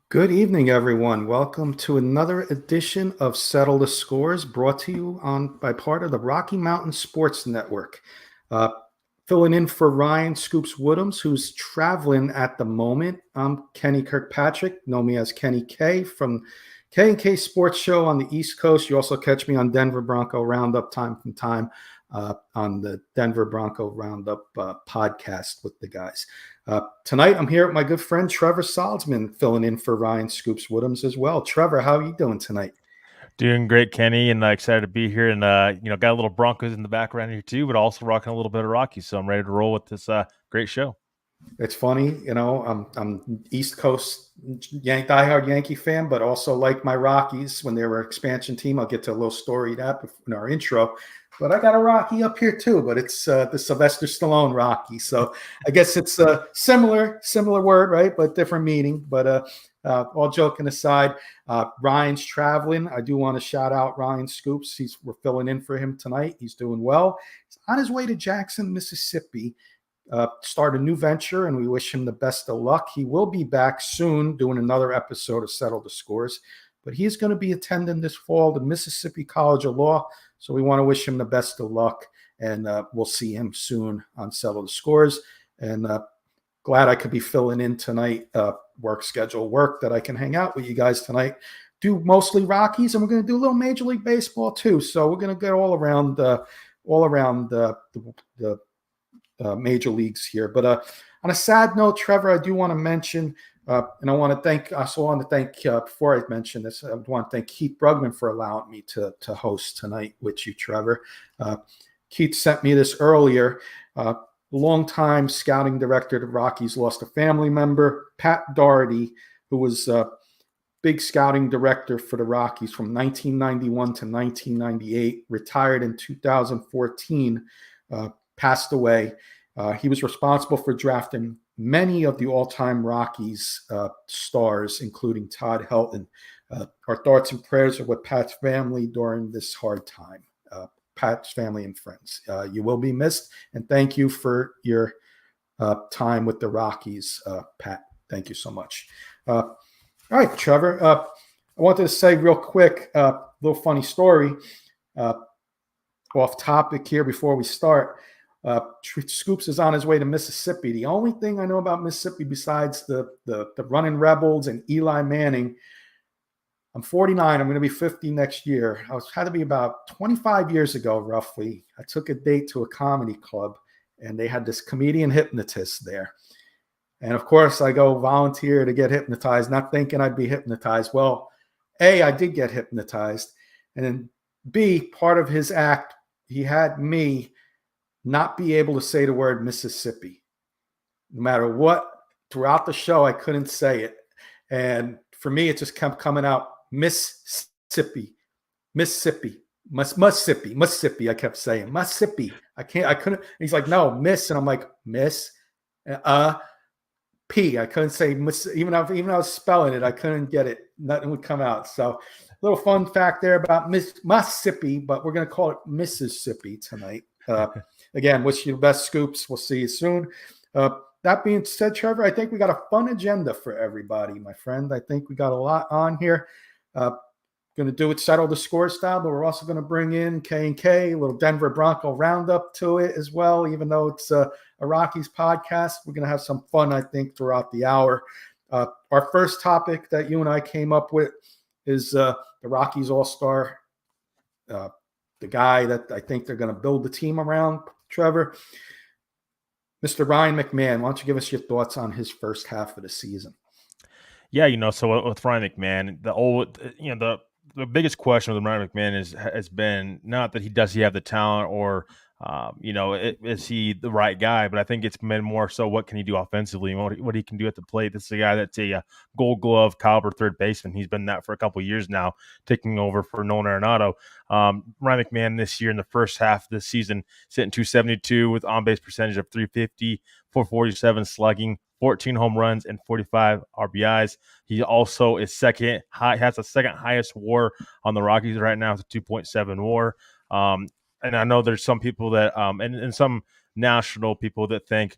Good evening, everyone. Welcome to another edition of Settle the Scores, brought to you by part of the Rocky Mountain Sports Network. Filling in for Ryan Scoops Woodhams, who's traveling at the moment. I'm Kenny Kirkpatrick, know me as Kenny K from K&K Sports Show on the East Coast. You also catch me on Denver Bronco Roundup time from time on the Denver Bronco Roundup podcast with the guys. Tonight, I'm here with my good friend Trevor Salzman, filling in for Ryan Scoops Woodhams as well. Trevor, how are you doing tonight? Doing great, Kenny, and excited to be here. And got a little Broncos in the background here too, but also rocking a little bit of Rockies. So I'm ready to roll with this great show. It's funny, I'm East Coast diehard Yankee fan, but also like my Rockies when they were an expansion team. I'll get to a little story that in our intro. But I got a Rocky up here too, but it's the Sylvester Stallone Rocky. So I guess it's a similar word, right? But different meaning. But all joking aside, Ryan's traveling. I do want to shout out Ryan Scoops. We're filling in for him tonight. He's doing well. He's on his way to Jackson, Mississippi, start a new venture, and we wish him the best of luck. He will be back soon doing another episode of Settle the Scores. But he's going to be attending this fall the Mississippi College of Law. So we want to wish him the best of luck, and we'll see him soon on Settle the Scores. And glad I could be filling in tonight, work that I can hang out with you guys tonight. Do mostly Rockies, and we're going to do a little Major League Baseball too. So we're going to get all around the major leagues here. But on a sad note, Trevor, I do want to mention. And I want to thank, before I mention this, I want to thank Keith Brugman for allowing me to host tonight with you, Trevor. Keith sent me this earlier. Longtime scouting director of the Rockies lost a family member, Pat Doherty, who was a big scouting director for the Rockies from 1991 to 1998, retired in 2014, passed away. He was responsible for drafting many of the all-time Rockies stars, including Todd Helton. Our thoughts and prayers are with Pat's family during this hard time. Pat's family and friends. You will be missed, and thank you for your time with the Rockies, Pat. Thank you so much. All right, Trevor. I wanted to say real quick, a little funny story off topic here before we start. Scoops is on his way to Mississippi. The only thing I know about Mississippi besides the Running Rebels and Eli Manning, I'm 49. I'm going to be 50 next year. Had to be about 25 years ago, roughly. I took a date to a comedy club, and they had this comedian hypnotist there. And, of course, I go volunteer to get hypnotized, not thinking I'd be hypnotized. Well, A, I did get hypnotized. And then B, part of his act, he had me not be able to say the word Mississippi. No matter what, throughout the show, I couldn't say it. And for me, it just kept coming out, Mississippi. I kept saying, Mississippi. I couldn't. He's like, no, Miss. And I'm like, Miss, P. I couldn't say, even though I was spelling it, I couldn't get it. Nothing would come out. So a little fun fact there about Mississippi, but we're going to call it Mississippi tonight. Again, wish you the best, Scoops. We'll see you soon. That being said, Trevor, I think we got a fun agenda for everybody, my friend. I think we got a lot on here. Going to do it Settle the Score style, but we're also going to bring in K&K, a little Denver Bronco roundup to it as well. Even though it's a Rockies podcast, we're going to have some fun, I think, throughout the hour. Our first topic that you and I came up with is the Rockies All-Star, the guy that I think they're going to build the team around, Trevor. Mr. Ryan McMahon, why don't you give us your thoughts on his first half of the season? Yeah, so with Ryan McMahon, the biggest question with Ryan McMahon has been not that does he have the talent or is he the right guy, but I think it's been more so what can he do offensively and what he can do at the plate. This is a guy that's a Gold Glove caliber third baseman. He's been that for a couple of years now, taking over for Nolan Arenado. Ryan McMahon this year in the first half of the season sitting 272 with on base percentage of 350, 447 slugging, 14 home runs and 45 RBIs. He also is has the second highest WAR on the Rockies right now. It's a 2.7 WAR. And I know there's some people that and some national people that think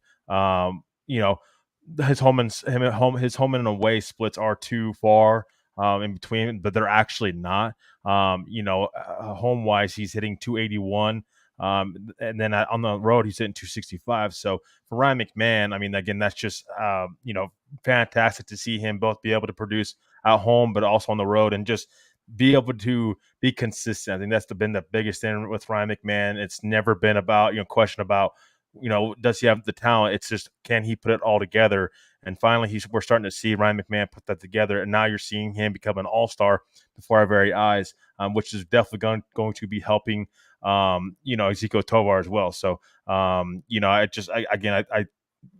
his home and away splits are too far in between, but they're actually not. Home wise, he's hitting 281. And then on the road, he's hitting 265. So for Ryan McMahon, I mean, again, that's just, fantastic to see him both be able to produce at home, but also on the road and just be able to be consistent. I think that's been the biggest thing with Ryan McMahon. It's never been about, question about, does he have the talent? It's just, can he put it all together? And finally, we're starting to see Ryan McMahon put that together. And now you're seeing him become an all-star before our very eyes, which is definitely going to be helping Ezekiel Tovar as well. So, I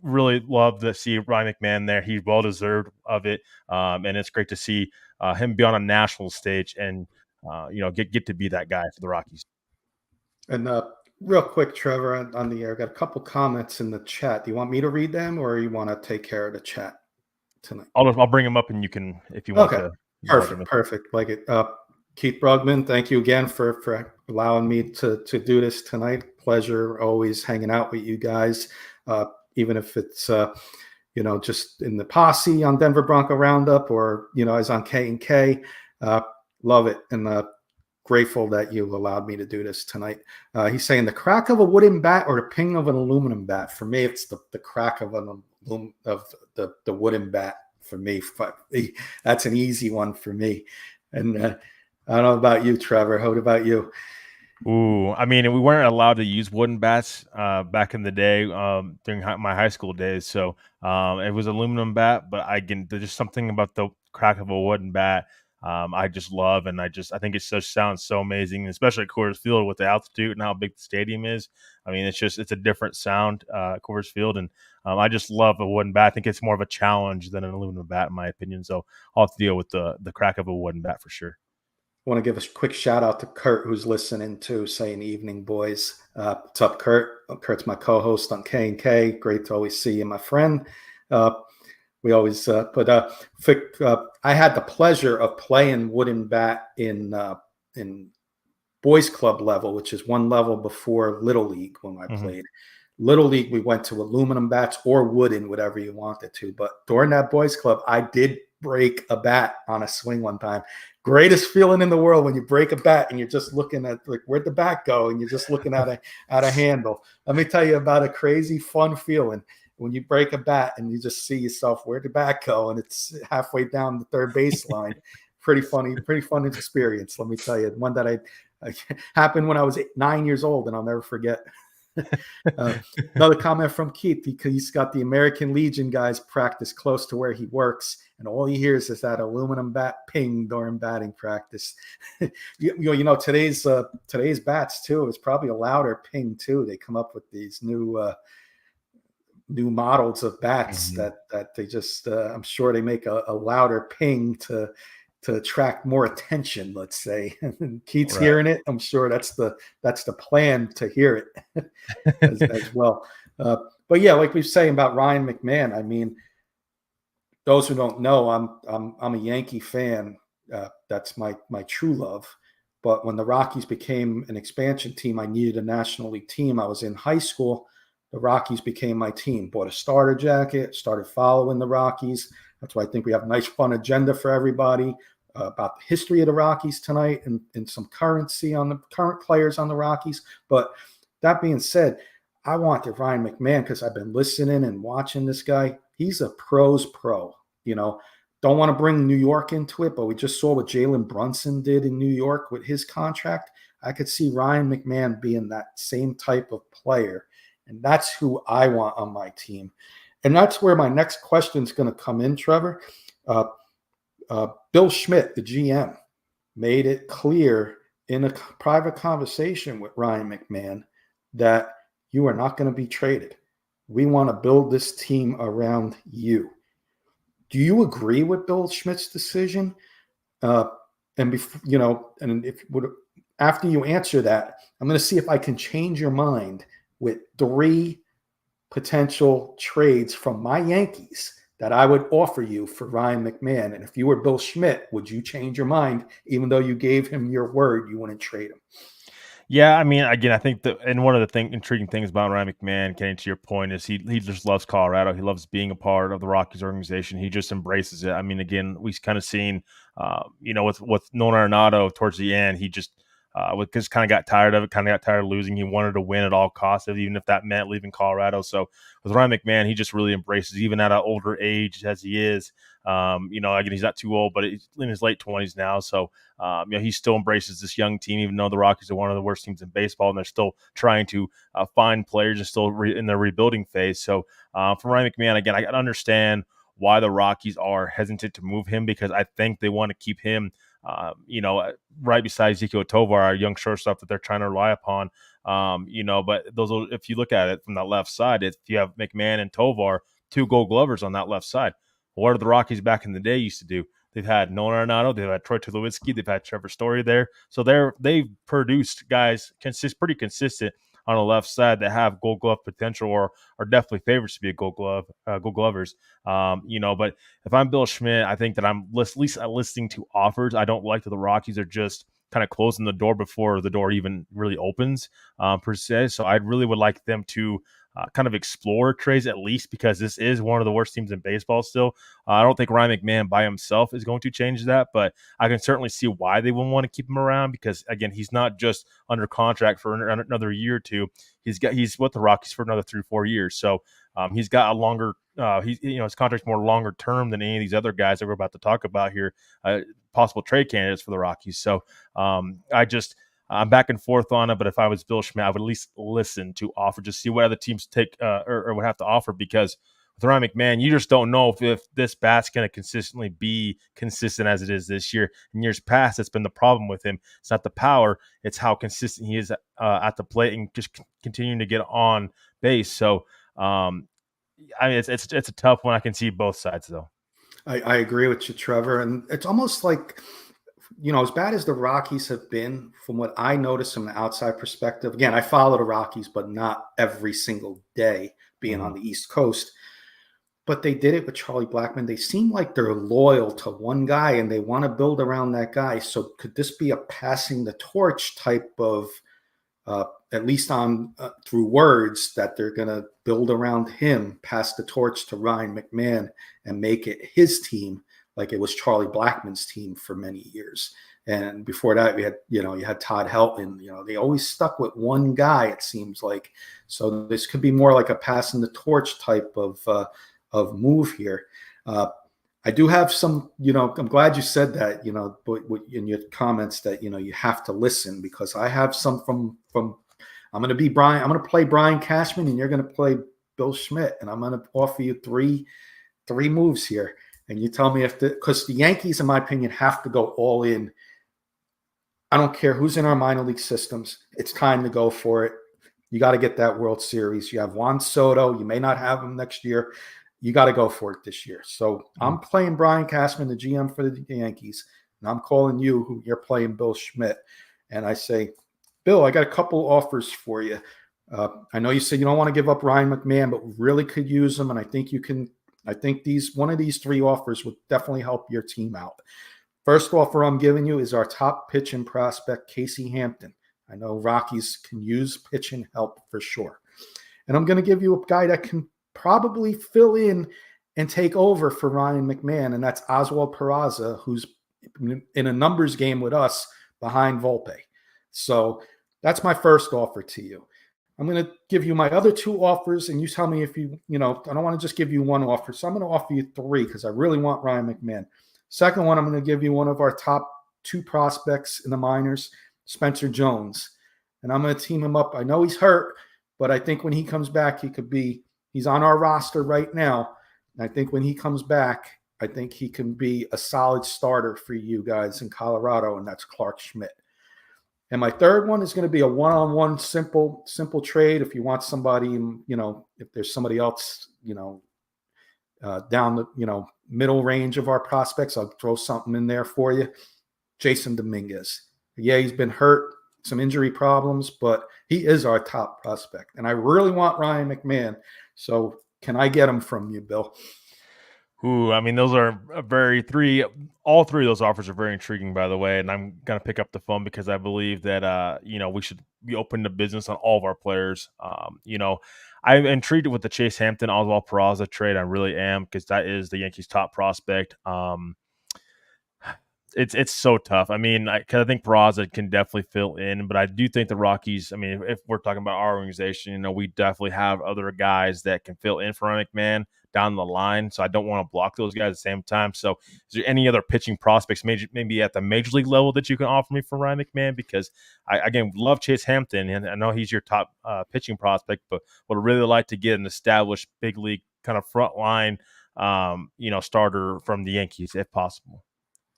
really love to see Ryan McMahon there. He's well deserved of it. And it's great to see him be on a national stage and, get to be that guy for the Rockies. And real quick, Trevor, on the air, got a couple comments in the chat. Do you want me to read them or you want to take care of the chat tonight? I'll bring them up and you can, if you want to. Perfect. Like it. Keith Brugman, thank you again for allowing me to do this tonight. Pleasure always hanging out with you guys, even if it's just in the posse on Denver Bronco Roundup or as on K&K. Love it and grateful that you allowed me to do this tonight. He's saying the crack of a wooden bat or the ping of an aluminum bat. For me, it's the crack of the wooden bat. For me, that's an easy one for me. And I don't know about you, Trevor. How about you? Ooh, I mean, we weren't allowed to use wooden bats back in the day during my high school days. So it was aluminum bat, but there's just something about the crack of a wooden bat I just love, and I think it just sounds so amazing, especially at Coors Field with the altitude and how big the stadium is. I mean, it's a different sound at Coors Field, and I just love a wooden bat. I think it's more of a challenge than an aluminum bat, in my opinion. So I'll have to deal with the crack of a wooden bat for sure. I want to give a quick shout out to Kurt, who's listening too, saying evening, boys. What's up, Kurt? Kurt's my co-host on K&K. Great to always see you, my friend. We always, I had the pleasure of playing wooden bat in boys club level, which is one level before Little League when I played. Little League, we went to aluminum bats or wooden, whatever you wanted to. But during that boys club, I did break a bat on a swing one time. Greatest feeling in the world when you break a bat and you're just looking at where'd the bat go and you're just looking at a handle. Let me tell you about a crazy fun feeling when you break a bat and you just see yourself, where'd the bat go? And it's halfway down the third baseline. Pretty fun experience. Let me tell you, one that I happened when I was 9 years old and I'll never forget. Another comment from Keith, because he's got the American Legion guys practice close to where he works, and all he hears is that aluminum bat ping during batting practice. Today's bats too is probably a louder ping too. They come up with these new models of bats that they just I'm sure they make a louder ping to attract more attention, let's say. And Keith's hearing it. I'm sure that's the plan, to hear it as well. But yeah, like we were saying about Ryan McMahon, I mean, those who don't know, I'm a Yankee fan. That's my true love. But when the Rockies became an expansion team, I needed a National League team. I was in high school. The Rockies became my team. Bought a starter jacket, started following the Rockies. That's why I think we have a nice, fun agenda for everybody about the history of the Rockies tonight and some currency on the current players on the Rockies. But that being said, I wanted Ryan McMahon because I've been listening and watching this guy. He's a pro's pro. Don't want to bring New York into it, but we just saw what Jalen Brunson did in New York with his contract. I could see Ryan McMahon being that same type of player, and that's who I want on my team. And that's where my next question is going to come in, Trevor. Bill Schmidt, the GM, made it clear in a private conversation with Ryan McMahon that you are not going to be traded. We want to build this team around you. Do you agree with Bill Schmidt's decision? And if after you answer that, I'm going to see if I can change your mind with 3 potential trades from my Yankees that I would offer you for Ryan McMahon. And if you were Bill Schmidt, would you change your mind, even though you gave him your word you wouldn't trade him? Yeah, I mean, again, I think and one of the intriguing things about Ryan McMahon, getting to your point, is he just loves Colorado. He loves being a part of the Rockies organization. He just embraces it. I mean, again, we've kind of seen, with Nolan Arenado towards the end, he just just kind of got tired of it, kind of got tired of losing. He wanted to win at all costs, even if that meant leaving Colorado. So with Ryan McMahon, he just really embraces, even at an older age as he is. Again, he's not too old, but he's in his late 20s now. So, he still embraces this young team, even though the Rockies are one of the worst teams in baseball, and they're still trying to find players and still in their rebuilding phase. So, for Ryan McMahon, again, I understand why the Rockies are hesitant to move him, because I think they want to keep him, right beside Ezekiel Tovar, our young shortstop that they're trying to rely upon. But if you look at it from that left side, if you have McMahon and Tovar, 2 Gold Glovers on that left side. What are the Rockies back in the day used to do? They've had Nolan Arenado, they've had Troy Tulowitzki, they've had Trevor Story there. So they've produced guys pretty consistent on the left side that have Gold Glove potential, or are definitely favorites to be a Gold Glovers. But if I'm Bill Schmidt, I think that I'm at least listening to offers. I don't like that the Rockies are just kind of closing the door before the door even really opens, per se. So I really would like them to kind of explore trades, at least, because this is one of the worst teams in baseball still. I don't think Ryan McMahon by himself is going to change that, but I can certainly see why they would want to keep him around, because, again, he's not just under contract for another year or two. He's with the Rockies for another 3-4 years. So he's got a longer his contract's more longer term than any of these other guys that we're about to talk about here, possible trade candidates for the Rockies. So I'm back and forth on it, but if I was Bill Schmidt, I would at least listen to offer, just see what other teams take or would have to offer, because with Ryan McMahon, you just don't know if this bat's going to consistently be consistent as it is this year. In years past, that's been the problem with him. It's not the power, it's how consistent he is at the plate and just continuing to get on base. So, it's a tough one. I can see both sides, though. I agree with you, Trevor. And it's almost like, as bad as the Rockies have been, from what I notice from the outside perspective, again, I follow the Rockies, but not every single day, being on the East Coast. But they did it with Charlie Blackmon. They seem like they're loyal to one guy and they want to build around that guy. So could this be a passing the torch type of, at least on through words, that they're going to build around him, pass the torch to Ryan McMahon and make it his team, like it was Charlie Blackmon's team for many years. And before that, we had, you had Todd Helton. They always stuck with one guy, it seems like. So this could be more like a passing the torch type of move here. I do have some, I'm glad you said that, in your comments that, you have to listen, because I have some from I'm going to play Brian Cashman and you're going to play Bill Schmidt. And I'm going to offer you three moves here. And you tell me because the Yankees, in my opinion, have to go all in. I don't care who's in our minor league systems. It's time to go for it. You got to get that World Series. You have Juan Soto. You may not have him next year. You got to go for it this year. So I'm playing Brian Cashman, the GM for the Yankees, and I'm calling you, who you're playing Bill Schmidt. And I say, Bill, I got a couple offers for you. I know you said you don't want to give up Ryan McMahon, but we really could use him. And I think you can. I think one of these 3 offers would definitely help your team out. First offer I'm giving you is our top pitching prospect, Casey Hampton. I know Rockies can use pitching help for sure. And I'm going to give you a guy that can probably fill in and take over for Ryan McMahon, and that's Oswald Peraza, who's in a numbers game with us behind Volpe. So that's my first offer to you. I'm going to give you my other two offers, and you tell me if I don't want to just give you one offer. So I'm going to offer you three because I really want Ryan McMahon. Second one, I'm going to give you one of our top two prospects in the minors, Spencer Jones. And I'm going to team him up. I know he's hurt, but I think when he comes back, he's on our roster right now. And I think when he comes back, I think he can be a solid starter for you guys in Colorado, and that's Clark Schmidt. And my third one is going to be a one-on-one simple trade. If you want somebody, if there's somebody else, down the, middle range of our prospects, I'll throw something in there for you. Jason Dominguez. Yeah, he's been hurt, some injury problems, but he is our top prospect. And I really want Ryan McMahon. So can I get him from you, Bill? Ooh, I mean, those are all three of those offers are very intriguing, by the way. And I'm going to pick up the phone because I believe that, we should be open to business on all of our players. I'm intrigued with the Chase Hampton, Oswald Peraza trade. I really am, because that is the Yankees' top prospect. It's so tough. I mean, because I think Peraza can definitely fill in, but I do think the Rockies, I mean, if we're talking about our organization, we definitely have other guys that can fill in for Ryan McMahon down the line. So I don't want to block those guys at the same time. So is there any other pitching prospects, maybe at the major league level, that you can offer me for Ryan McMahon? Because I, again, love Chase Hampton, and I know he's your top pitching prospect, but would really like to get an established big league kind of front line, starter from the Yankees if possible.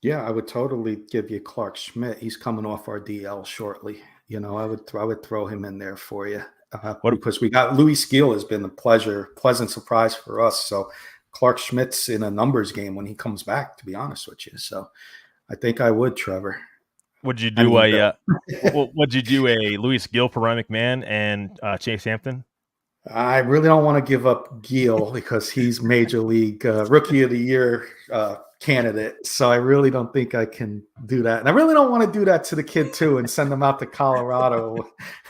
Yeah, I would totally give you Clark Schmidt. He's coming off our DL shortly. I would throw him in there for you because we got Luis Gil has been a pleasant surprise for us. So Clark Schmidt's in a numbers game when he comes back, to be honest with you. So I think I would, Trevor. Would you do would you do a Luis Gil for Ryan McMahon and Chase Hampton? I really don't want to give up Gil because he's major league rookie of the year candidate. So I really don't think I can do that. And I really don't want to do that to the kid too and send him out to Colorado.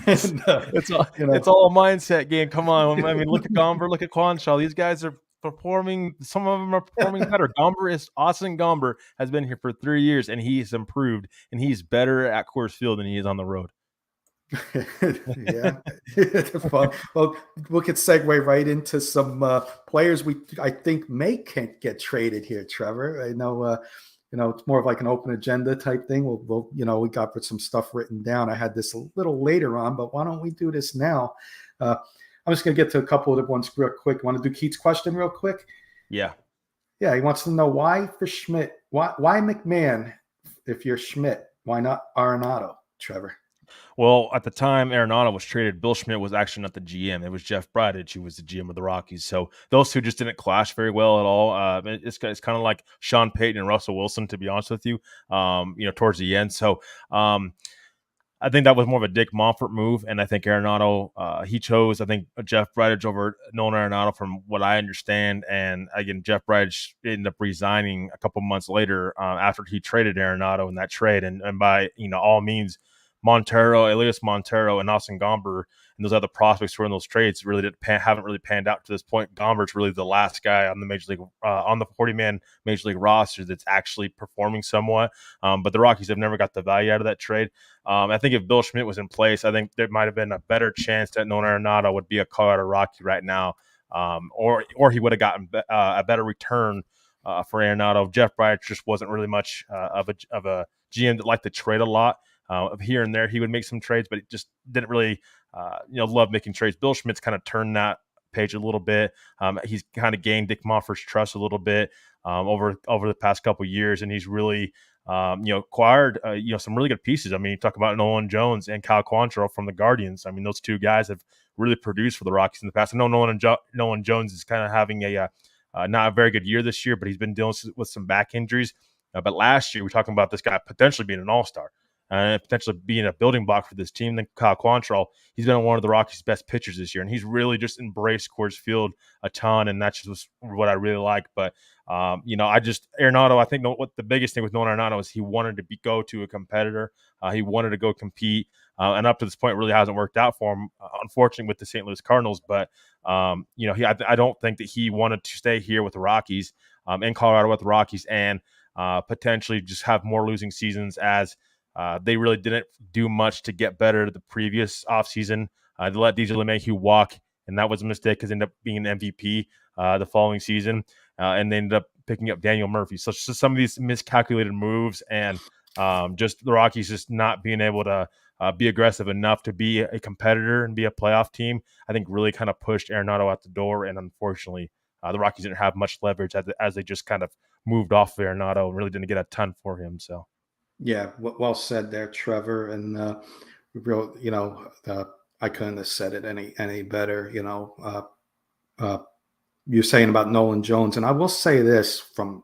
And, it's all a mindset game. Come on. I mean, look at Gomber, look at Quanshaw. These guys are performing. Some of them are performing better. Austin Gomber has been here for 3 years, and he's improved, and he's better at Coors Field than he is on the road. Yeah. Well, we could segue right into some players I think can't get traded here, Trevor. I know it's more of like an open agenda type thing. We got some stuff written down. I had this a little later on, but why don't we do this now? I'm just going to get to a couple of the ones real quick. Want to do Keith's question real quick? Yeah. Yeah, he wants to know why for Schmidt. Why McMahon if you're Schmidt? Why not Arenado, Trevor? Well, at the time Arenado was traded, Bill Schmidt was actually not the GM. It was Jeff Bridich who was the GM of the Rockies. So those two just didn't clash very well at all. It's kind of like Sean Payton and Russell Wilson, to be honest with you, towards the end. So I think that was more of a Dick Monfort move, and I think Arenado, he chose, I think, Jeff Bridich over Nolan Arenado from what I understand. And again, Jeff Bridich ended up resigning a couple months later after he traded Arenado in that trade. And by, all means, Elias Montero, and Austin Gomber and those other prospects who were in those trades really haven't really panned out to this point. Gomber's really the last guy on the major league, on the 40-man major league roster that's actually performing somewhat. But the Rockies have never got the value out of that trade. I think if Bill Schmidt was in place, I think there might have been a better chance that Nolan Arenado would be a Colorado Rocky right now, or he would have gotten a better return for Arenado. Jeff Bridich just wasn't really much of a GM that liked to trade a lot. Here and there, he would make some trades, but he just didn't really, love making trades. Bill Schmidt's kind of turned that page a little bit. He's kind of gained Dick Monfort's trust a little bit over the past couple of years, and he's really, acquired, some really good pieces. I mean, you talk about Nolan Jones and Kyle Quantrill from the Guardians. I mean, those two guys have really produced for the Rockies in the past. I know Nolan Jones is kind of having not a very good year this year, but he's been dealing with some back injuries. But last year, we're talking about this guy potentially being an all-star. Potentially being a building block for this team. Then Kyle Quantrill, he's been one of the Rockies' best pitchers this year, and he's really just embraced Coors Field a ton, and that's just what I really like. But Arenado, I think what the biggest thing with Nolan Arenado is he wanted to go to a competitor. He wanted to go compete, and up to this point, it really hasn't worked out for him, unfortunately, with the St. Louis Cardinals. But I don't think that he wanted to stay here with the Rockies, in Colorado with the Rockies, and potentially just have more losing seasons as they really didn't do much to get better the previous offseason. to let DJ LeMahieu walk, and that was a mistake because ended up being an MVP the following season, and they ended up picking up Daniel Murphy. So it's just some of these miscalculated moves, and just the Rockies just not being able to be aggressive enough to be a competitor and be a playoff team, I think really kind of pushed Arenado out the door. And unfortunately, the Rockies didn't have much leverage as they just kind of moved off of Arenado and really didn't get a ton for him. So, Yeah, well said there, Trevor. And real, I couldn't have said it any better. You're saying about Nolan Jones, and I will say this from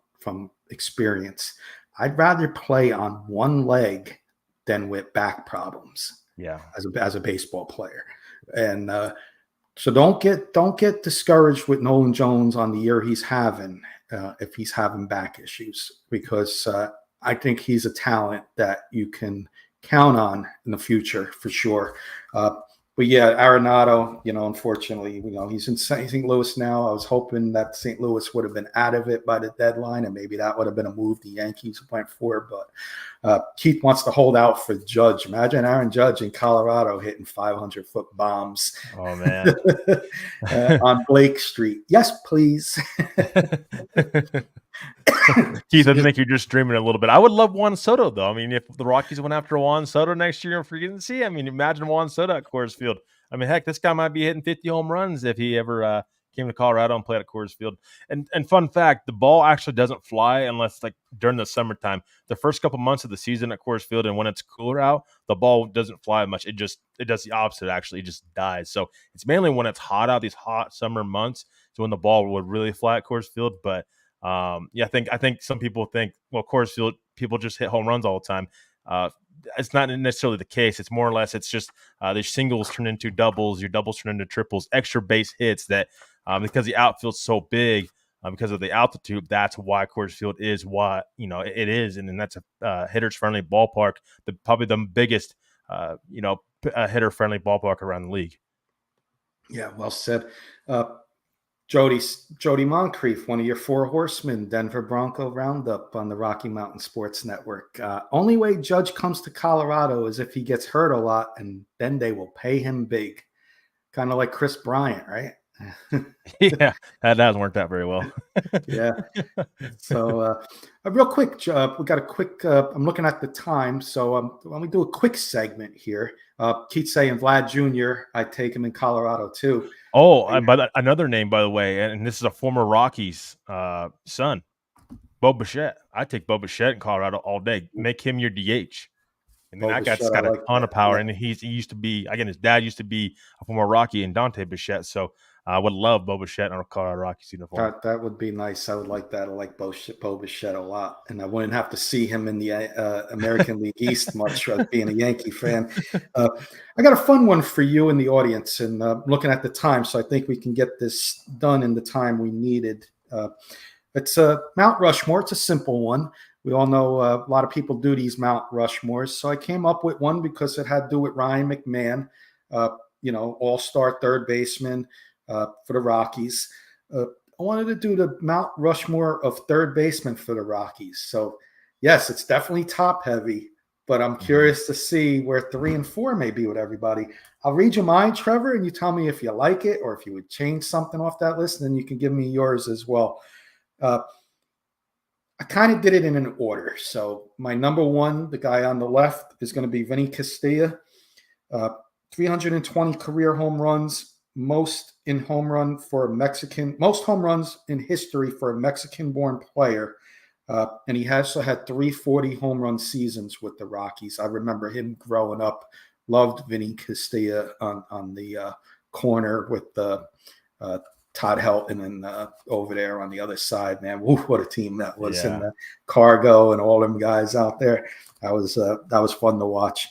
experience: I'd rather play on one leg than with back problems yeah. as a baseball player. And so don't get discouraged with Nolan Jones on the year he's having if he's having back issues, because I think he's a talent that you can count on in the future for sure. But yeah, Arenado, unfortunately, he's in St. Louis now. I was hoping that St. Louis would have been out of it by the deadline, and maybe that would have been a move the Yankees went for. But Keith wants to hold out for Judge. Imagine Aaron Judge in Colorado hitting 500-foot bombs. Oh man, on Blake Street. Yes, please. Keith, I think you're just dreaming a little bit. I would love Juan Soto, though. I mean, if the Rockies went after Juan Soto next year and forgetting to see, I mean, imagine Juan Soto at Coors Field. I mean, heck, this guy might be hitting 50 home runs if he ever came to Colorado and played at Coors Field. And fun fact, the ball actually doesn't fly unless like during the summertime. The first couple months of the season at Coors Field, and when it's cooler out, the ball doesn't fly much. It does the opposite. Actually, it just dies. So it's mainly when it's hot out, these hot summer months, so when the ball would really fly at Coors Field. But I think some people think, well, Coors Field, people just hit home runs all the time. It's not necessarily the case. It's more or less, it's just their singles turn into doubles, your doubles turn into triples, extra base hits that because the outfield's so big, because of the altitude, that's why Coors Field is what it is, and then that's a hitter's friendly ballpark, probably the biggest hitter friendly ballpark around the league. Yeah, well said. Jody Moncrief, one of your four horsemen, Denver Bronco Roundup on the Rocky Mountain Sports Network. Only way Judge comes to Colorado is if he gets hurt a lot, and then they will pay him big. Kind of like Chris Bryant, right? Yeah, that hasn't worked out very well. Yeah. So real quick, we got a quick, I'm looking at the time, so let me do a quick segment here. Keith saying Vlad Jr., I take him in Colorado too. Oh, but another name, by the way, and this is a former Rockies son, Bo Bichette. I take Bo Bichette in Colorado all day. Make him your DH. And then that guy's got a ton of power. Yeah. And he used to be, again, his dad used to be a former Rocky and Dante Bichette. So I would love Bo Bichette on a Colorado Rockies uniform. That would be nice. I would like that. I like Bo Bichette a lot. And I wouldn't have to see him in the American League East much as being a Yankee fan. I got a fun one for you in the audience, and looking at the time, so I think we can get this done in the time we needed. It's Mount Rushmore. It's a simple one. We all know a lot of people do these Mount Rushmores. So I came up with one because it had to do with Ryan McMahon, all-star third baseman for the Rockies. I wanted to do the Mount Rushmore of third baseman for the Rockies. So, yes, it's definitely top-heavy, but I'm curious to see where 3 and 4 may be with everybody. I'll read you mine, Trevor, and you tell me if you like it or if you would change something off that list, and then you can give me yours as well. I kind of did it in an order. So my number one, the guy on the left, is going to be Vinny Castilla. 320 career home runs, most home runs in history for a Mexican-born player. And he also had 340 home run seasons with the Rockies. I remember him growing up. Loved Vinny Castilla on the corner with the Todd Helton and over there on the other side, man. Woo, what a team that was. Yeah. And Cargo and all them guys out there. That was fun to watch.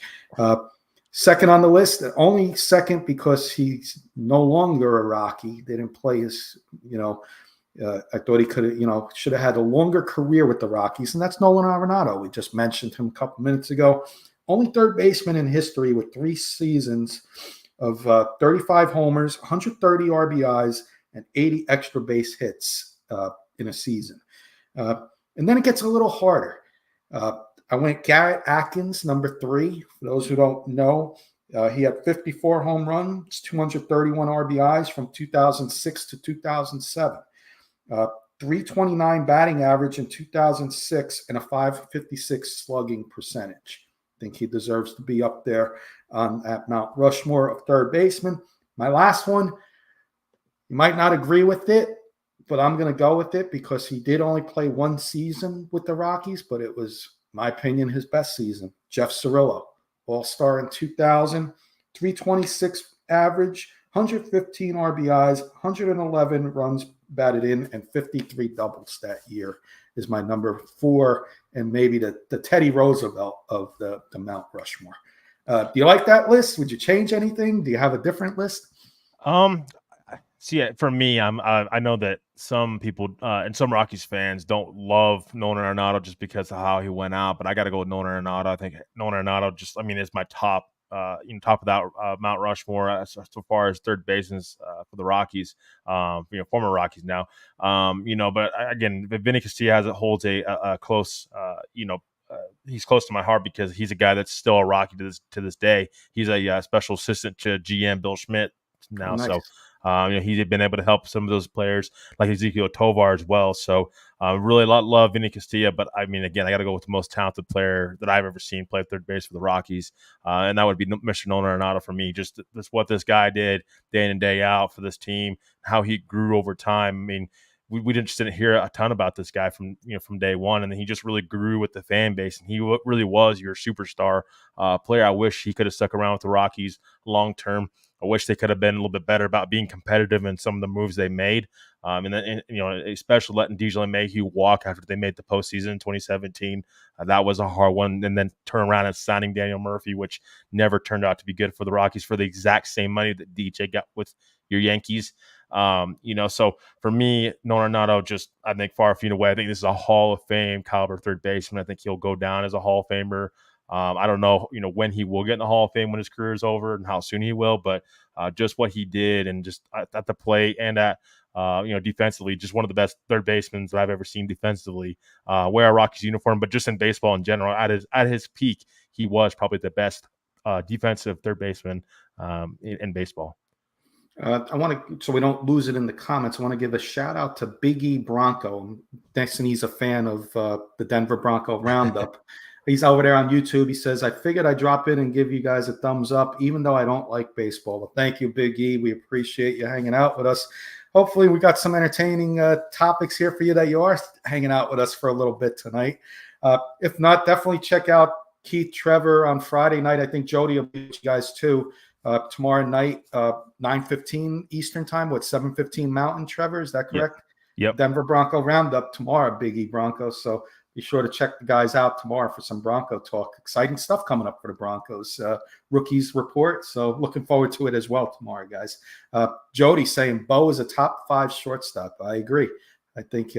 Second on the list, only second because he's no longer a Rocky. They didn't play his, I thought he could have, should have had a longer career with the Rockies, and that's Nolan Arenado. We just mentioned him a couple minutes ago. Only third baseman in history with 3 seasons of 35 homers, 130 RBIs, and 80 extra base hits in a season. And then it gets a little harder. I went Garrett Atkins, number 3. For those who don't know, He had 54 home runs, 231 RBIs from 2006 to 2007. 329 batting average in 2006 and a 556 slugging percentage. I think he deserves to be up there at Mount Rushmore of third baseman. My last one, you might not agree with it, but I'm going to go with it because he did only play one season with the Rockies, but it was, in my opinion, his best season. Jeff Cirillo, All-Star in 2000, 326 average, 115 RBIs, 111 runs batted in, and 53 doubles that year is my number 4, and maybe the Teddy Roosevelt of the Mount Rushmore. Do you like that list? Would you change anything? Do you have a different list? See, for me, I know that some people and some Rockies fans don't love Nolan Arenado just because of how he went out, but I got to go with Nolan Arenado. I think Nolan Arenado is my top, top of that Mount Rushmore so far as third baseman for the Rockies, former Rockies now. But again, Vinny Castilla holds a close, he's close to my heart because he's a guy that's still a Rocky to this day. He's a special assistant to GM Bill Schmidt now, Nice. So. He's been able to help some of those players like Ezekiel Tovar as well. So really love Vinny Castilla, but again, I got to go with the most talented player that I've ever seen play third base for the Rockies, and that would be Mr. Nolan Arenado for me. Just what this guy did day in and day out for this team, how he grew over time. We didn't hear a ton about this guy from day one, and then he just really grew with the fan base, and he really was your superstar player. I wish he could have stuck around with the Rockies long term. I wish they could have been a little bit better about being competitive in some of the moves they made. And then, especially letting DJ LeMahieu walk after they made the postseason in 2017. That was a hard one. And then turn around and signing Daniel Murphy, which never turned out to be good for the Rockies for the exact same money that DJ got with your Yankees. So for me, Nolan Arenado, I think far and away, I think this is a Hall of Fame caliber third baseman. I think he'll go down as a Hall of Famer. I don't know, when he will get in the Hall of Fame when his career is over and how soon he will, but just what he did and just at the plate and at, defensively, just one of the best third basemen that I've ever seen defensively wear a Rockies uniform, but just in baseball in general, at his peak, he was probably the best defensive third baseman in baseball. So we don't lose it in the comments, I want to give a shout out to Big E Bronco. Next, and he's a fan of the Denver Bronco Roundup. He's over there on YouTube. He says, I figured I'd drop in and give you guys a thumbs up, even though I don't like baseball. Well, thank you, Big E. We appreciate you hanging out with us. Hopefully we got some entertaining topics here for you that you are hanging out with us for a little bit tonight. If not, definitely check out Keith Trevor on Friday night. I think Jody will be with you guys too. Tomorrow night, 9:15 Eastern time, 7:15 Mountain, Trevor, is that correct? Yep. Denver Bronco Roundup tomorrow, Big E Broncos. So be sure to check the guys out tomorrow for some Bronco talk. Exciting stuff coming up for the Broncos. Rookies report. So looking forward to it as well tomorrow, guys. Jody saying Bo is a top 5 shortstop. I agree. I think,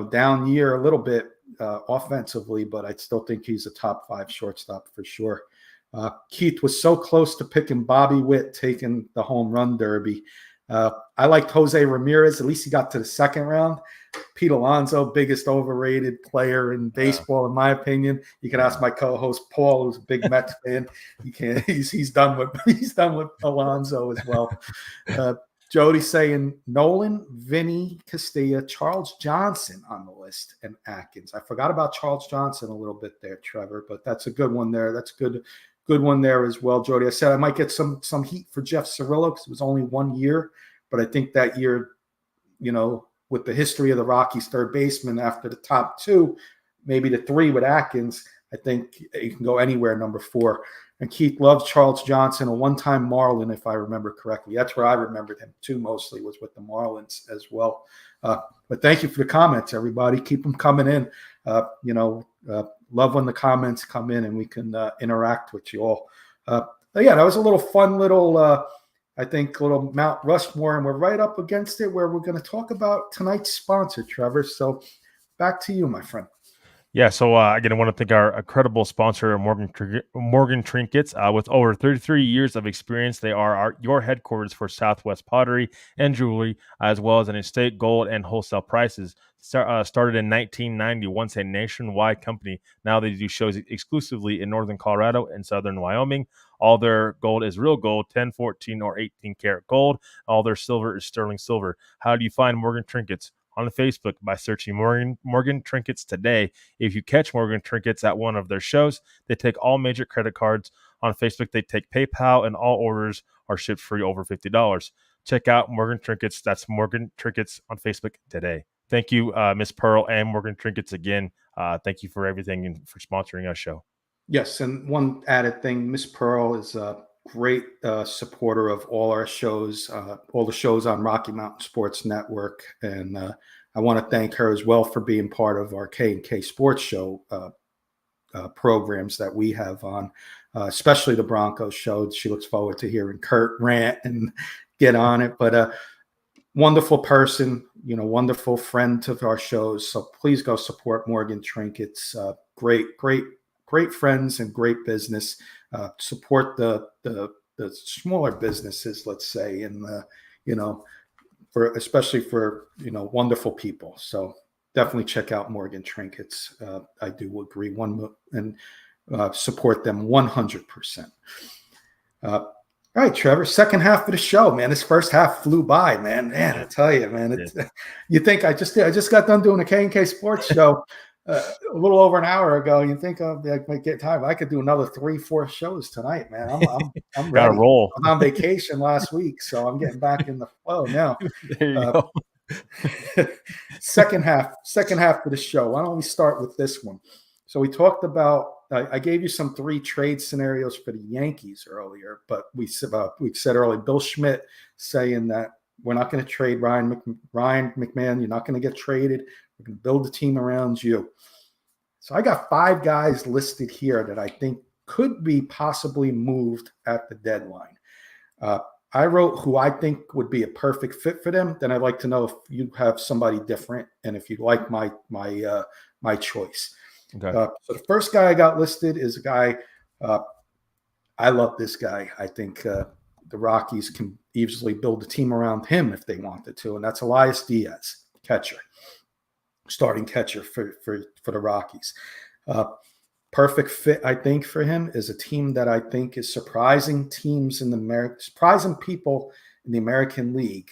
down year a little bit offensively, but I still think he's a top 5 shortstop for sure. Keith was so close to picking Bobby Witt taking the home run derby. I liked Jose Ramirez. At least he got to the second round. Pete Alonso, biggest overrated player in baseball, in my opinion. You can ask my co-host Paul, who's a big Mets fan. He's done with Alonso as well. Jody saying Nolan, Vinny Castilla, Charles Johnson on the list, and Atkins. I forgot about Charles Johnson a little bit there, Trevor, but that's a good one there. That's good one there as well, Jody. I said I might get some heat for Jeff Cirillo because it was only 1 year, but I think that year, with the history of the Rockies third baseman after the top 2, maybe the 3 with Atkins, I think you can go anywhere number 4. And Keith loves Charles Johnson, a one-time Marlin, if I remember correctly. That's where I remembered him too, mostly was with the Marlins as well. But thank you for the comments, everybody. Keep them coming in. Love when the comments come in and we can interact with you all. That was a little fun little Mount Rushmore, and we're right up against it where we're going to talk about tonight's sponsor, Trevor. So back to you, my friend. Yeah, so again, I want to thank our incredible sponsor, Morgan Trinkets. With over 33 years of experience, they are your headquarters for Southwest pottery and jewelry, as well as an estate gold and wholesale prices. Started in 1990, once a nationwide company. Now they do shows exclusively in northern Colorado and southern Wyoming. All their gold is real gold, 10, 14, or 18 karat gold. All their silver is sterling silver. How do you find Morgan Trinkets? On Facebook by searching Morgan Trinkets today. If you catch Morgan Trinkets at one of their shows, they take all major credit cards. On Facebook, they take PayPal, and all orders are shipped free over $50. Check out Morgan Trinkets. That's Morgan Trinkets on Facebook today. Thank you, Miss Pearl and Morgan Trinkets again. Thank you for everything and for sponsoring our show. Yes, and one added thing, Miss Pearl is a great supporter of all our shows, all the shows on Rocky Mountain Sports Network, and I want to thank her as well for being part of our K&K Sports Show programs that we have on, especially the Broncos show. She looks forward to hearing Kurt rant and get on it, but wonderful person, wonderful friend to our shows. So please go support Morgan Trinkets. Great friends and great business. Support the smaller businesses, let's say, and especially for wonderful people. So definitely check out Morgan Trinkets. I do agree and support them 100%. All right, Trevor, second half of the show, man. This first half flew by, man. Man, I tell you, man. You think I just got done doing a K&K Sports Show a little over an hour ago. You think I might get time? I could do another 3-4 shows tonight, man. I'm ready. Gotta roll. I was on vacation last week, so I'm getting back in the flow now. There you go. Second half of the show. Why don't we start with this one? So we talked about. I gave you some 3 trade scenarios for the Yankees earlier, but we said earlier, Bill Schmidt saying that we're not going to trade Ryan McMahon. You're not going to get traded. We're going to build a team around you. So I got 5 guys listed here that I think could be possibly moved at the deadline. I wrote who I think would be a perfect fit for them. Then I'd like to know if you have somebody different and if you like my choice. Okay. So the first guy I got listed is a guy, I love this guy. I think the Rockies can easily build a team around him if they wanted to, and that's Elias Diaz, starting catcher for the Rockies. Perfect fit, I think, for him is a team that I think is surprising people in the American League,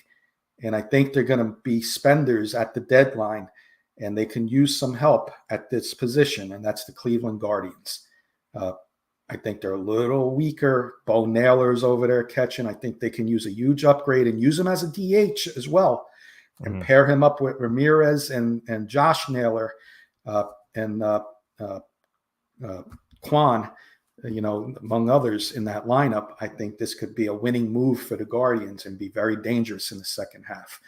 and I think they're going to be spenders at the deadline. And they can use some help at this position, and that's the Cleveland Guardians. I think they're a little weaker. Bo Naylor's over there catching. I think they can use a huge upgrade and use him as a DH as well, and pair him up with Ramirez and Josh Naylor and Kwan, among others in that lineup. I think this could be a winning move for the Guardians and be very dangerous in the second half.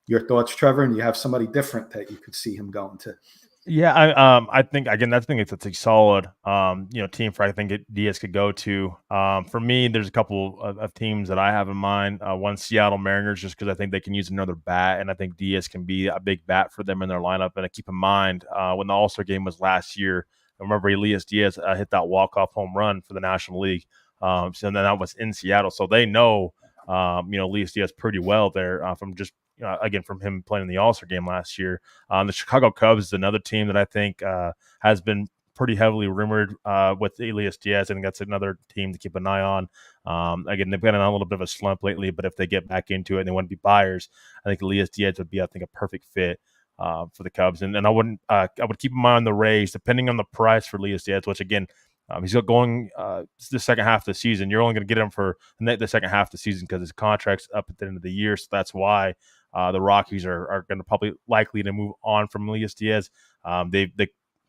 Your thoughts, Trevor, and you have somebody different that you could see him going to? Yeah, I think again, it's a solid team for I think Diaz could go to. For me, there's a couple of teams that I have in mind. One, Seattle Mariners, just because I think they can use another bat, and I think Diaz can be a big bat for them in their lineup. And I keep in mind when the All-Star game was last year, I remember Elias Diaz hit that walk-off home run for the National League. So then that was in Seattle, so they know Elias Diaz pretty well there from just. Again, from him playing in the All-Star game last year. The Chicago Cubs is another team that I think has been pretty heavily rumored with Elias Diaz. I think that's another team to keep an eye on. Again, they've been on a little bit of a slump lately, but if they get back into it and they want to be buyers, I think Elias Diaz would be, I think, a perfect fit for the Cubs. And I would keep in mind the Rays, depending on the price for Elias Diaz, which again, he's going the second half of the season. You're only going to get him for the second half of the season because his contract's up at the end of the year. So that's why the Rockies are going to probably likely to move on from Elias Diaz. They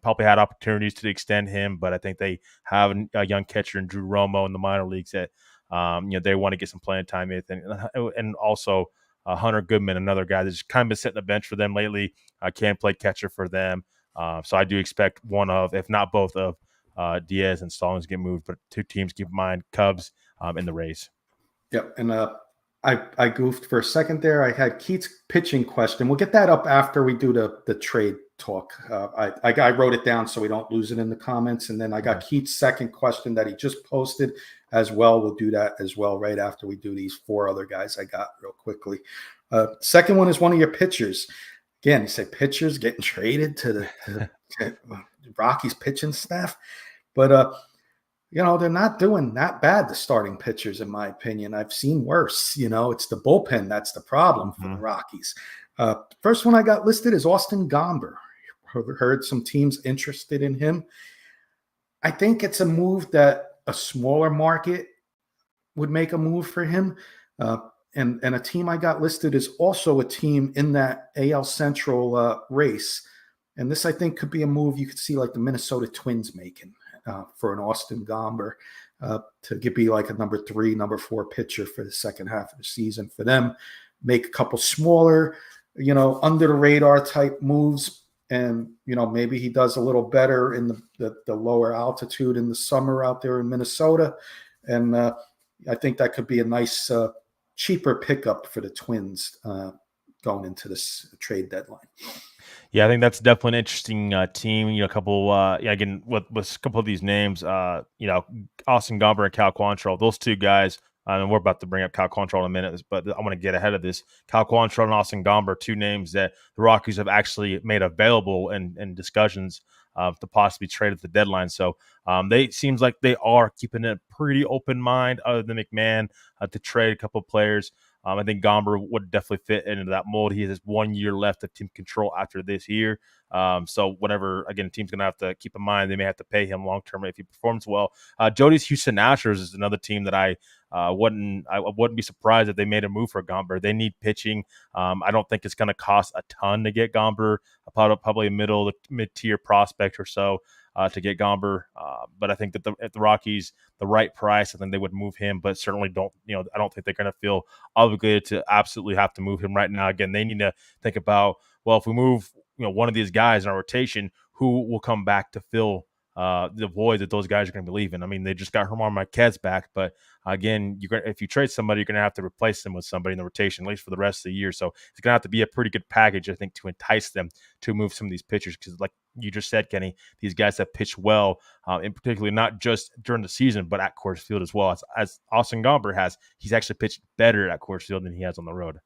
probably had opportunities to extend him, but I think they have a young catcher in Drew Romo in the minor leagues that they want to get some playing time with, and also Hunter Goodman, another guy that's kind of been sitting the bench for them lately. Can play catcher for them, so I do expect one of, if not both of, Diaz and Stallings get moved. But 2 teams, keep in mind, Cubs and the Rays. Yep, and I goofed for a second there. I had Keith's pitching question. We'll get that up after we do the trade talk. I wrote it down so we don't lose it in the comments. And then I got Keith's second question that he just posted as well. We'll do that as well right after we do these 4 other guys I got real quickly. Second one is one of your pitchers. again, you say pitchers getting traded to the Rockies pitching staff, but they're not doing that bad, the starting pitchers, in my opinion. I've seen worse. It's the bullpen that's the problem for the Rockies. First one I got listed is Austin Gomber. Heard some teams interested in him. I think it's a move that a smaller market would make a move for him. And a team I got listed is also a team in that AL Central race. And this, I think, could be a move you could see like the Minnesota Twins making for an Austin Gomber to be like a number 3, number 4 pitcher for the second half of the season for them. Make a couple smaller, under the radar type moves. And, maybe he does a little better in the lower altitude in the summer out there in Minnesota. And I think that could be a nice cheaper pickup for the Twins going into this trade deadline. Yeah, I think that's definitely an interesting team. A couple, again, with a couple of these names, Austin Gomber and Cal Quantrill, those two guys. And we're about to bring up Cal Quantrill in a minute, but I want to get ahead of this. Cal Quantrill and Austin Gomber, two names that the Rockies have actually made available in discussions to possibly trade at the deadline. So they seems like they are keeping a pretty open mind, other than McMahon, to trade a couple of players. I think Gomber would definitely fit into that mold. He has 1 year left of team control after this year. So whenever, again, team's going to have to keep in mind they may have to pay him long-term if he performs well. Jody's Houston Astros is another team that I wouldn't be surprised if they made a move for Gomber. They need pitching. I don't think it's going to cost a ton to get Gomber, probably a mid-tier prospect or so. To get Gomber, but I think that if the Rockies, the right price, I think they would move him, but certainly don't, I don't think they're going to feel obligated to absolutely have to move him right now. Again, they need to think about, well, if we move, one of these guys in our rotation, who will come back to fill the void that those guys are going to be leaving. I mean, they just got Germán Marquez back, but again, if you trade somebody, you're going to have to replace them with somebody in the rotation, at least for the rest of the year. So it's going to have to be a pretty good package, I think, to entice them to move some of these pitchers. Because like you just said, Kenny, these guys have pitched well, in particularly not just during the season, but at Coors Field as well. As Austin Gomber has, he's actually pitched better at Coors Field than he has on the road.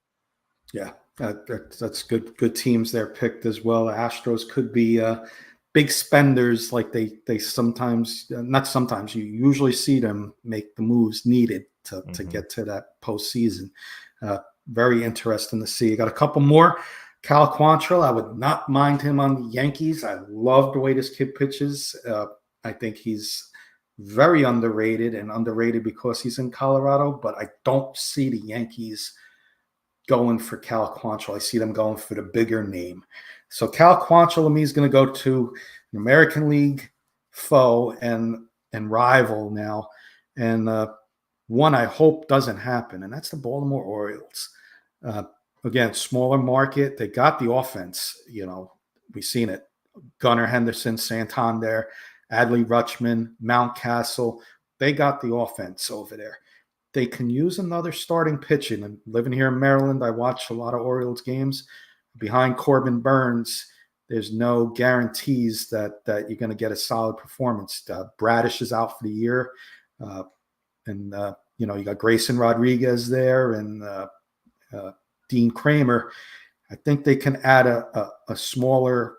Yeah, that's good. Good teams there picked as well. The Astros could be big spenders, like they sometimes, not sometimes, you usually see them make the moves needed to get to that postseason. Very interesting to see. You got a couple more. Cal Quantrill, I would not mind him on the Yankees. I love the way this kid pitches. I think he's very underrated because he's in Colorado, but I don't see the Yankees going for Cal Quantrill. I see them going for the bigger name. So Cal Quantrill to me is going to go to an American League foe and rival now, and one I hope doesn't happen, and that's the Baltimore Orioles. Again, smaller market. They got the offense. We've seen it. Gunnar Henderson, Santander, Adley Rutschman, Mountcastle. They got the offense over there. They can use another starting pitching. And living here in Maryland, I watch a lot of Orioles games. Behind Corbin Burns, there's no guarantees that you're going to get a solid performance. Bradish is out for the year. And you got Grayson Rodriguez there and Dean Kramer. I think they can add a smaller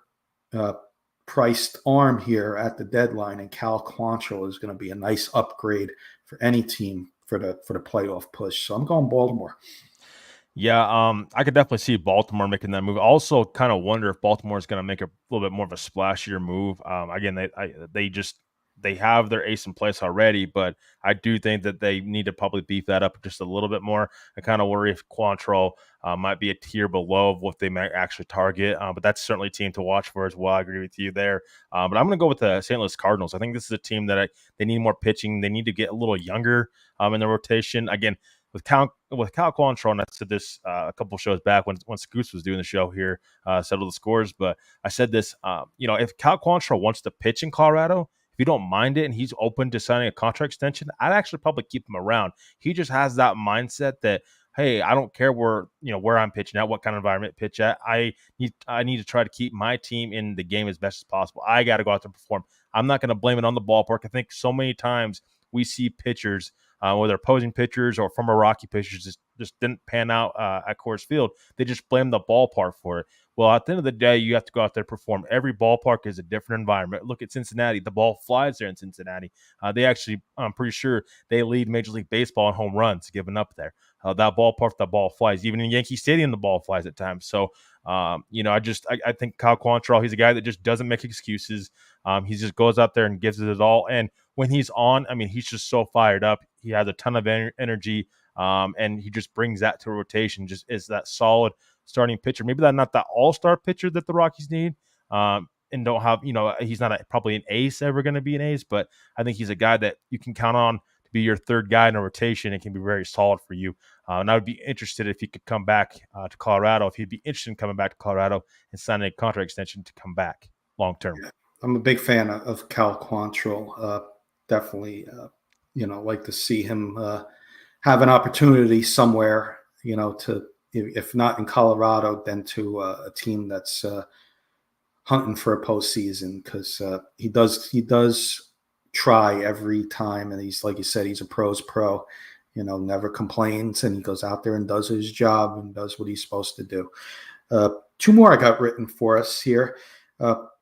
priced arm here at the deadline, and Cal Quantrill is going to be a nice upgrade for any team for the playoff push. So I'm going Baltimore. Yeah, I could definitely see Baltimore making that move. Also, kind of wonder if Baltimore is going to make a little bit more of a splashier move. Again, they have their ace in place already, but I do think that they need to probably beef that up just a little bit more. I kind of worry if Quantrill might be a tier below of what they might actually target, but that's certainly a team to watch for as well. I agree with you there. But I'm going to go with the St. Louis Cardinals. I think this is a team that they need more pitching. They need to get a little younger in the rotation. Again, with Cal Quantrill, and I said this a couple shows back when SCoors was doing the show here, settle the scores. But I said this, if Cal Quantrill wants to pitch in Colorado, if you don't mind it and he's open to signing a contract extension, I'd actually probably keep him around. He just has that mindset that, hey, I don't care where I'm pitching at, what kind of environment pitch at. I need to try to keep my team in the game as best as possible. I got to go out there and perform. I'm not going to blame it on the ballpark. I think so many times we see pitchers whether opposing pitchers or former Rocky pitchers just didn't pan out at Coors Field. They just blame the ballpark for it. Well, at the end of the day, you have to go out there and perform. Every ballpark is a different environment. Look at Cincinnati. The ball flies there in Cincinnati. They actually, I'm pretty sure, they lead Major League Baseball in home runs given up there. That ballpark, the ball flies. Even in Yankee Stadium, the ball flies at times. So, I think Kyle Quantrill, he's a guy that just doesn't make excuses. He just goes out there and gives it his all. And when he's on, I mean, he's just so fired up. He has a ton of energy, and he just brings that to a rotation. Just is that solid starting pitcher. Maybe that's not the all-star pitcher that the Rockies need, and don't have. He's not probably an ace ever going to be an ace, but I think he's a guy that you can count on to be your third guy in a rotation and can be very solid for you. And I would be interested if he could come back to Colorado, if he'd be interested in coming back to Colorado and signing a contract extension to come back long term. Yeah, I'm a big fan of Cal Quantrill. Definitely, like to see him have an opportunity somewhere, to, if not in Colorado, then to a team that's hunting for a postseason, because he does try every time, and he's, like you said, he's a pro's pro. Never complains, and he goes out there and does his job and does what he's supposed to do. Two more I got written for us here.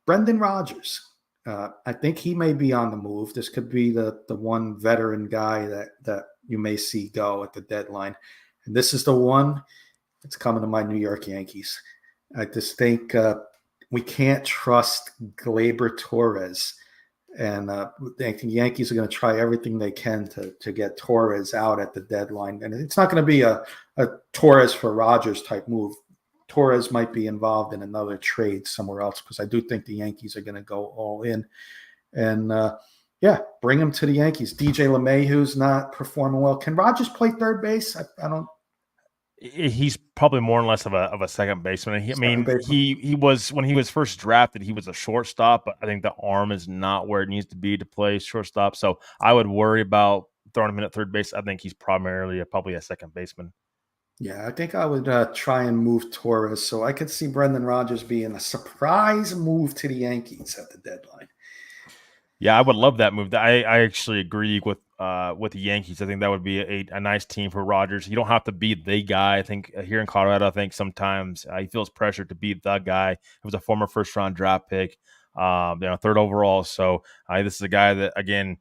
Brendan Rodgers. I think he may be on the move. This could be the one veteran guy that you may see go at the deadline. And this is the one that's coming to my New York Yankees. I just think we can't trust Gleyber Torres. And I think the Yankees are going to try everything they can to get Torres out at the deadline. And it's not going to be a Torres for Rodgers type move. Torres might be involved in another trade somewhere else, because I do think the Yankees are going to go all in. And, bring him to the Yankees. DJ LeMahieu's not performing well. Can Rodgers play third base? I don't. He's probably more or less of a second baseman. He was, when he was first drafted, he was a shortstop, but I think the arm is not where it needs to be to play shortstop. So I would worry about throwing him in at third base. I think he's primarily probably a second baseman. Yeah, I think I would try and move Torres. So I could see Brendan Rodgers being a surprise move to the Yankees at the deadline. Yeah, I would love that move. I actually agree with the Yankees. I think that would be a nice team for Rodgers. You don't have to be the guy. I think here in Colorado, I think sometimes he feels pressure to be the guy. He was a former first-round draft pick, third overall. So this is a guy that, again,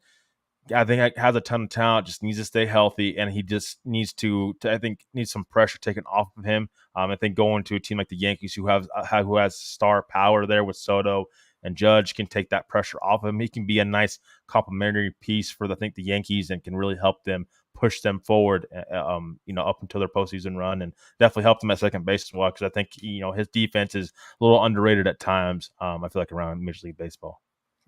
I think has a ton of talent, just needs to stay healthy, and he just needs needs some pressure taken off of him. I think going to a team like the Yankees, who has star power there with Soto and Judge, can take that pressure off of him. He can be a nice complementary piece for the Yankees, and can really help them push them forward, up until their postseason run, and definitely help them at second base as well. Because I think his defense is a little underrated at times. I feel like around Major League Baseball.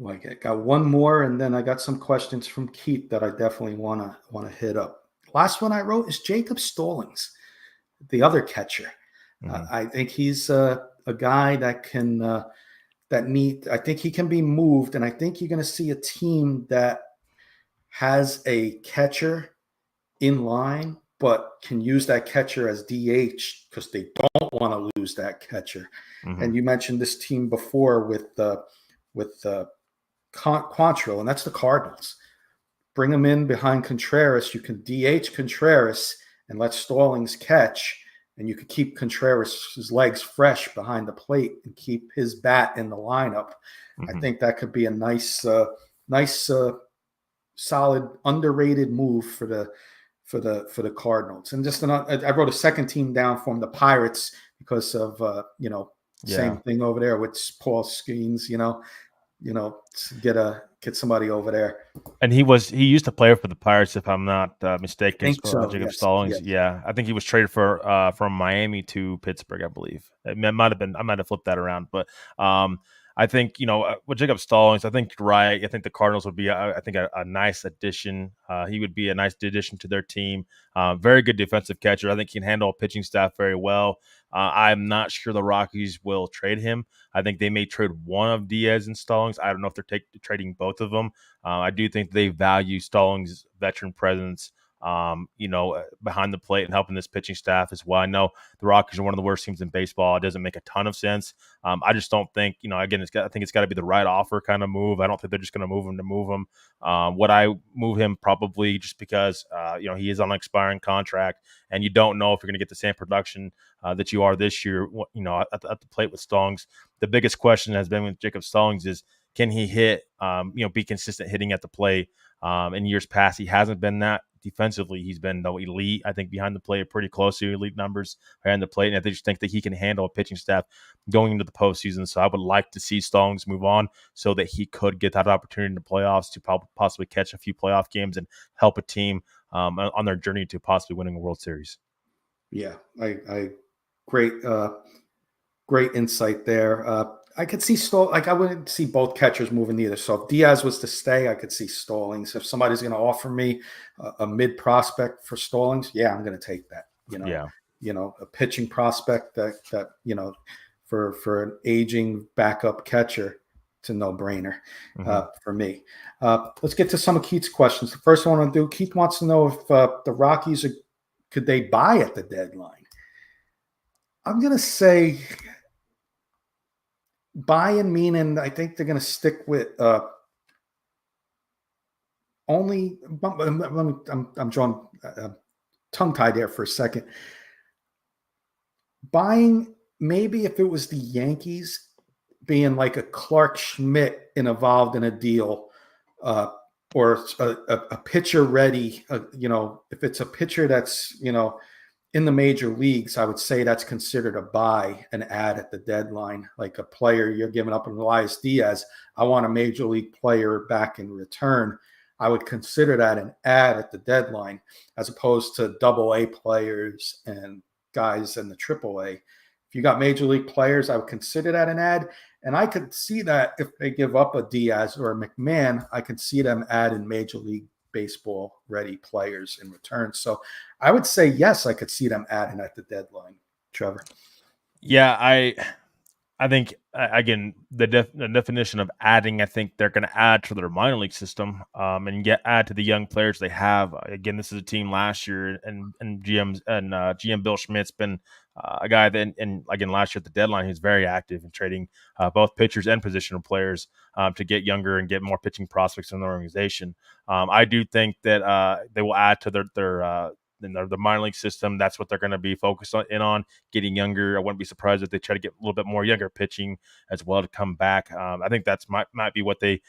Like, I got one more, and then I got some questions from Keith that I definitely want to hit up. Last one I wrote is Jacob Stallings, the other catcher. Mm-hmm. I think he's a guy that can I think he can be moved, and I think you're going to see a team that has a catcher in line, but can use that catcher as DH, because they don't want to lose that catcher. Mm-hmm. And you mentioned this team before with Quantrill, and that's the Cardinals. Bring him in behind Contreras. You can DH Contreras and let Stallings catch, and you could keep Contreras' legs fresh behind the plate and keep his bat in the lineup. Mm-hmm. I think that could be a nice, solid, underrated move for the Cardinals. And just I wrote a second team down from the Pirates because of same thing over there with Paul Skeens, get somebody over there. And he used to play for the Pirates, if I'm not mistaken. Jacob Stallings. Yes. Yeah, I think he was traded from Miami to Pittsburgh, I believe. I might have flipped that around, but I think with Jacob Stallings, I think you're right. I think the Cardinals would be a nice addition. He would be a nice addition to their team. Very good defensive catcher. I think he can handle a pitching staff very well. I'm not sure the Rockies will trade him. I think they may trade one of Diaz and Stallings. I don't know if they're trading both of them. I do think they value Stallings' veteran presence behind the plate and helping this pitching staff as well. I know the Rockies are one of the worst teams in baseball. It doesn't make a ton of sense. I just don't think, again, I think it's got to be the right offer kind of move. I don't think they're just going to move him to move him. Would I move him? Probably, just because, he is on an expiring contract, and you don't know if you're going to get the same production that you are this year, at the plate with Stallings. The biggest question has been with Jacob Stallings is, can he hit, be consistent hitting at the plate? In years past, he hasn't been that. Defensively, he's been, though, elite. I think behind the plate, pretty close to elite numbers behind the plate. And I just think that he can handle a pitching staff going into the postseason. So I would like to see Stallings move on so that he could get that opportunity in the playoffs to possibly catch a few playoff games and help a team on their journey to possibly winning a World Series. Yeah, I great great insight there. I could see I wouldn't see both catchers moving either. So if Diaz was to stay, I could see Stallings. If somebody's going to offer me a mid prospect for Stallings, yeah, I'm going to take that. A pitching prospect that for an aging backup catcher, it's a no brainer for me. Let's get to some of Keith's questions. The first one I want to do, Keith wants to know if the Rockies could they buy at the deadline. I'm going to say buying, meaning I think they're going to stick with only. I'm drawing tongue tied there for a second. Buying, maybe if it was the Yankees, being like a Clark Schmidt involved in a deal, or a pitcher ready. If it's a pitcher that's in the major leagues, I would say that's considered a buy, an add at the deadline. Like a player you're giving up in Elias Diaz, I want a major league player back in return. I would consider that an add at the deadline, as opposed to AA players and guys in the AAA. If you got major league players, I would consider that an add. And I could see that if they give up a Diaz or a McMahon, I could see them add in major league baseball ready players in return. So I would say, yes, I could see them adding at the deadline. Trevor. Yeah, I think, again, the definition of adding, I think they're going to add to their minor league system, and add to the young players they have. Again, this is a team last year, and GM Bill Schmidt's been a guy that, and again, last year at the deadline, he was very active in trading both pitchers and positional players to get younger and get more pitching prospects in the organization. I do think that they will add to their the minor league system. That's what they're going to be focused on getting younger. I wouldn't be surprised if they try to get a little bit more younger pitching as well to come back. I think that's might be what they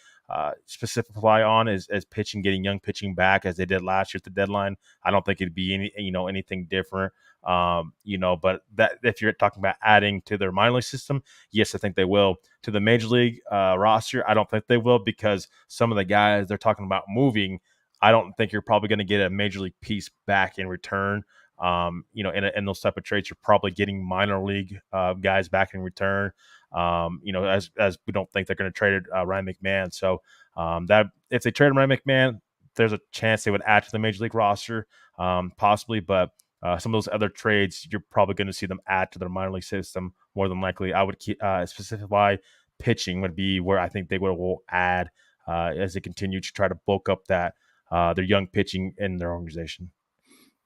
specify on as pitching, getting young pitching back as they did last year at the deadline. I don't think it'd be anything different. But that, if you're talking about adding to their minor league system, yes, I think they will. To the major league roster, I don't think they will, because some of the guys they're talking about moving, I don't think you're probably going to get a major league piece back in return. In those type of trades, you're probably getting minor league guys back in return. As we don't think they're going to trade Ryan McMahon. So that if they trade Ryan McMahon, there's a chance they would add to the major league roster, possibly. But some of those other trades, you're probably going to see them add to their minor league system more than likely. I would specify pitching would be where I think they will add as they continue to try to bulk up that their young pitching in their organization.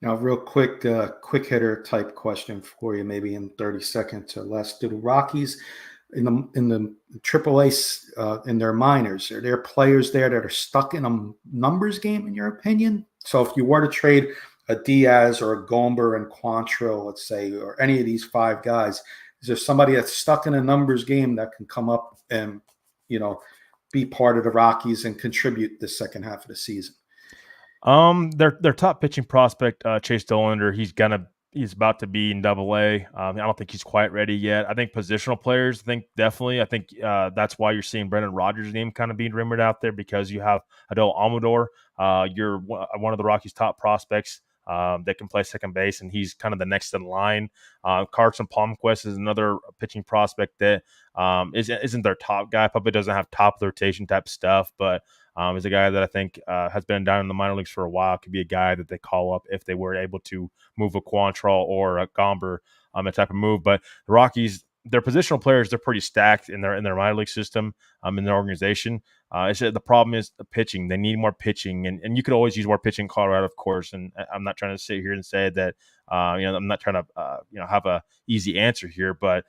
Now, real quick hitter type question for you, maybe in 30 seconds or less. Do the Rockies in the AAA in their minors, are there players there that are stuck in a numbers game, in your opinion? So if you were to trade a Diaz or a Gomber and Quantrill, let's say, or any of these five guys, is there somebody that's stuck in a numbers game that can come up and be part of the Rockies and contribute the second half of the season? Their top pitching prospect, Chase Dollander, he's about to be in AA. I don't think he's quite ready yet. I think positional players, definitely. I think that's why you're seeing Brendan Rodgers' name kind of being rumored out there, because you have Adel Almodor. You're one of the Rockies' top prospects that can play second base, and he's kind of the next in line. Carson Palmquist is another pitching prospect that isn't their top guy. Probably doesn't have top of the rotation type stuff, but is a guy that I think has been down in the minor leagues for a while. Could be a guy that they call up if they were able to move a Quantrill or a Gomber, a type of move. But the Rockies, their positional players, they're pretty stacked in their minor league system, in their organization. The problem is the pitching. They need more pitching, and you could always use more pitching in Colorado, of course. And I'm not trying to sit here and say that, I'm not trying to, have a easy answer here, but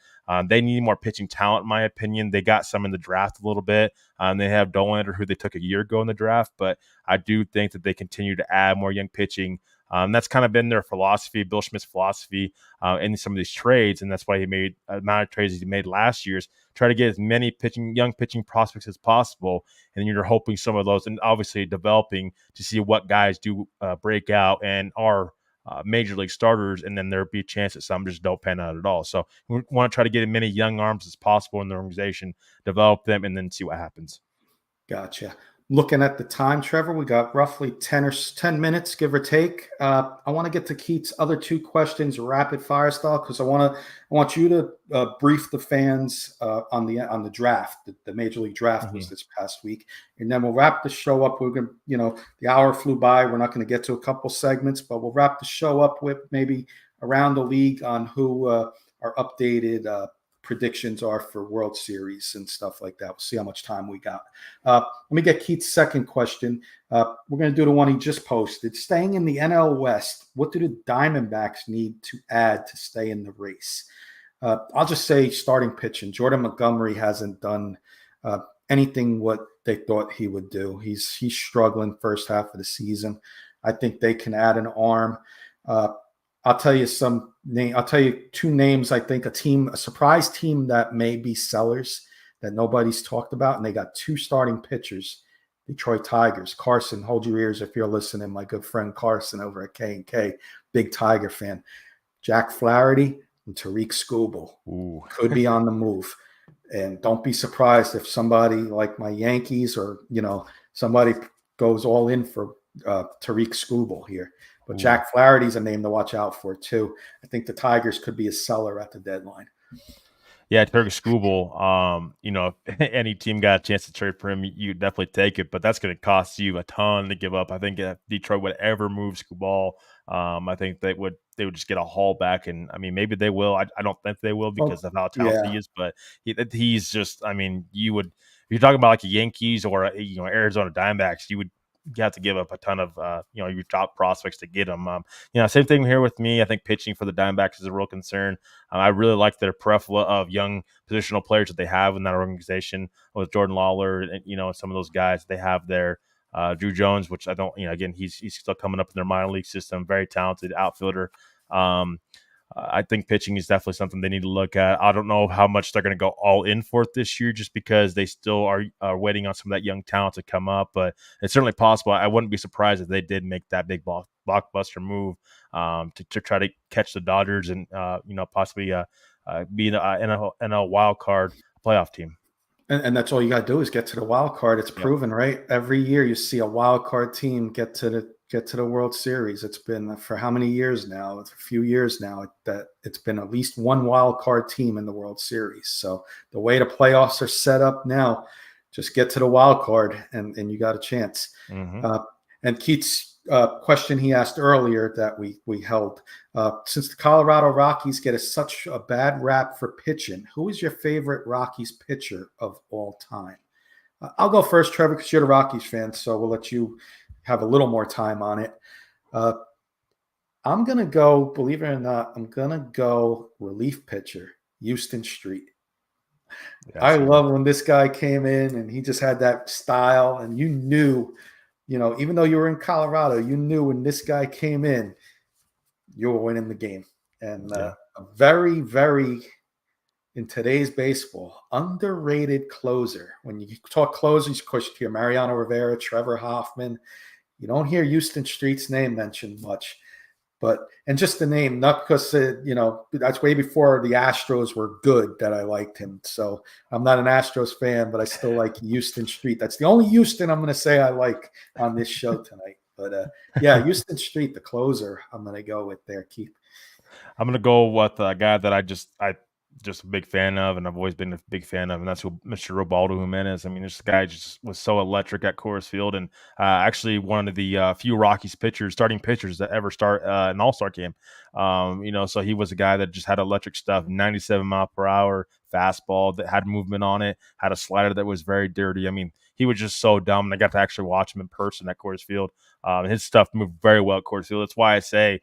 they need more pitching talent, in my opinion. They got some in the draft a little bit. They have Dollander, who they took a year ago in the draft, but I do think that they continue to add more young pitching. That's kind of been their philosophy, Bill Schmidt's philosophy in some of these trades, and that's why he made the amount of trades he made last year's try to get as many young pitching prospects as possible, and you're hoping some of those, and obviously developing to see what guys do break out and are major league starters, and then there'll be a chance that some just don't pan out at all. So we want to try to get as many young arms as possible in the organization, develop them, and then see what happens. Gotcha. Looking at the time, Trevor, we got roughly 10 minutes, give or take. I want to get to Keith's other two questions, rapid fire style, because I want you to brief the fans on the draft. The Major League Draft was this past week, and then we'll wrap the show up. We're gonna, the hour flew by. We're not going to get to a couple segments, but we'll wrap the show up with maybe around the league on who our updated predictions are for World Series and stuff like that. We'll see how much time we got. Let me get Keith's second question. We're going to do the one he just posted. Staying in the NL West, what do the Diamondbacks need to add to stay in the race? I'll just say starting pitching. Jordan Montgomery hasn't done anything what they thought he would do. He's struggling first half of the season. I think they can add an arm. I'll tell you two names. I think a surprise team that may be sellers that nobody's talked about, and they got two starting pitchers. Detroit Tigers. Carson, hold your ears if you're listening. My good friend Carson over at K&K, big Tiger fan. Jack Flaherty and Tariq Skubal could be on the move, and don't be surprised if somebody like my Yankees or somebody goes all in for Tariq Skubal here. But Jack Flaherty's a name to watch out for, too. I think the Tigers could be a seller at the deadline. Yeah, Tariq Skubal, if any team got a chance to trade for him, you definitely take it. But that's going to cost you a ton to give up. I think if Detroit would ever move Skubal, I think they would just get a haul back. And, I mean, maybe they will. I don't think they will because of how talented he is. But he's just, I mean, if you're talking about like a Yankees or, Arizona Diamondbacks, you have to give up a ton of your top prospects to get them. Same thing here with me. I think pitching for the Diamondbacks is a real concern. I really like their plethora of young positional players that they have in that organization with Jordan Lawler and some of those guys they have there. Drew Jones, which I don't, again, he's still coming up in their minor league system, very talented outfielder. I think pitching is definitely something they need to look at. I don't know how much they're going to go all in for it this year just because they still are waiting on some of that young talent to come up, but it's certainly possible. I wouldn't be surprised if they did make that big blockbuster move to try to catch the Dodgers and, possibly be in a wild card playoff team. And that's all you got to do is get to the wild card. It's proven, right? Every year you see a wild card team get to the World Series. It's been for how many years now? It's a few years now that it's been at least one wild card team in the World Series. So the way the playoffs are set up now, just get to the wild card and you got a chance. And Keith's question he asked earlier that we held, since the Colorado Rockies get such a bad rap for pitching, who is your favorite Rockies pitcher of all time? I'll go first, Trevor, because you're the Rockies fan, so we'll let you have a little more time on it. I'm going to go, believe it or not, I'm going to go relief pitcher, Houston Street. I love when this guy came in and he just had that style, and you knew, even though you were in Colorado, you knew when this guy came in, you were winning the game. And a very, very, in today's baseball, underrated closer. When you talk closers, of course, you hear Mariano Rivera, Trevor Hoffman. You don't hear Houston Street's name mentioned much. And just the name, not because, that's way before the Astros were good that I liked him. So I'm not an Astros fan, but I still like Houston Street. That's the only Houston I'm going to say I like on this show tonight. But Houston Street, the closer, I'm going to go with there, Keith. I'm going to go with a guy that I just a big fan of, and I've always been a big fan of, and that's who Mr. Robaldo Jimenez. I mean, this guy just was so electric at Coors Field, and actually one of the few Rockies pitchers, starting pitchers that ever start an All Star game. So he was a guy that just had electric stuff, 97 mile per hour fastball that had movement on it, had a slider that was very dirty. I mean, he was just so dumb, and I got to actually watch him in person at Coors Field. His stuff moved very well at Coors Field. That's why I say,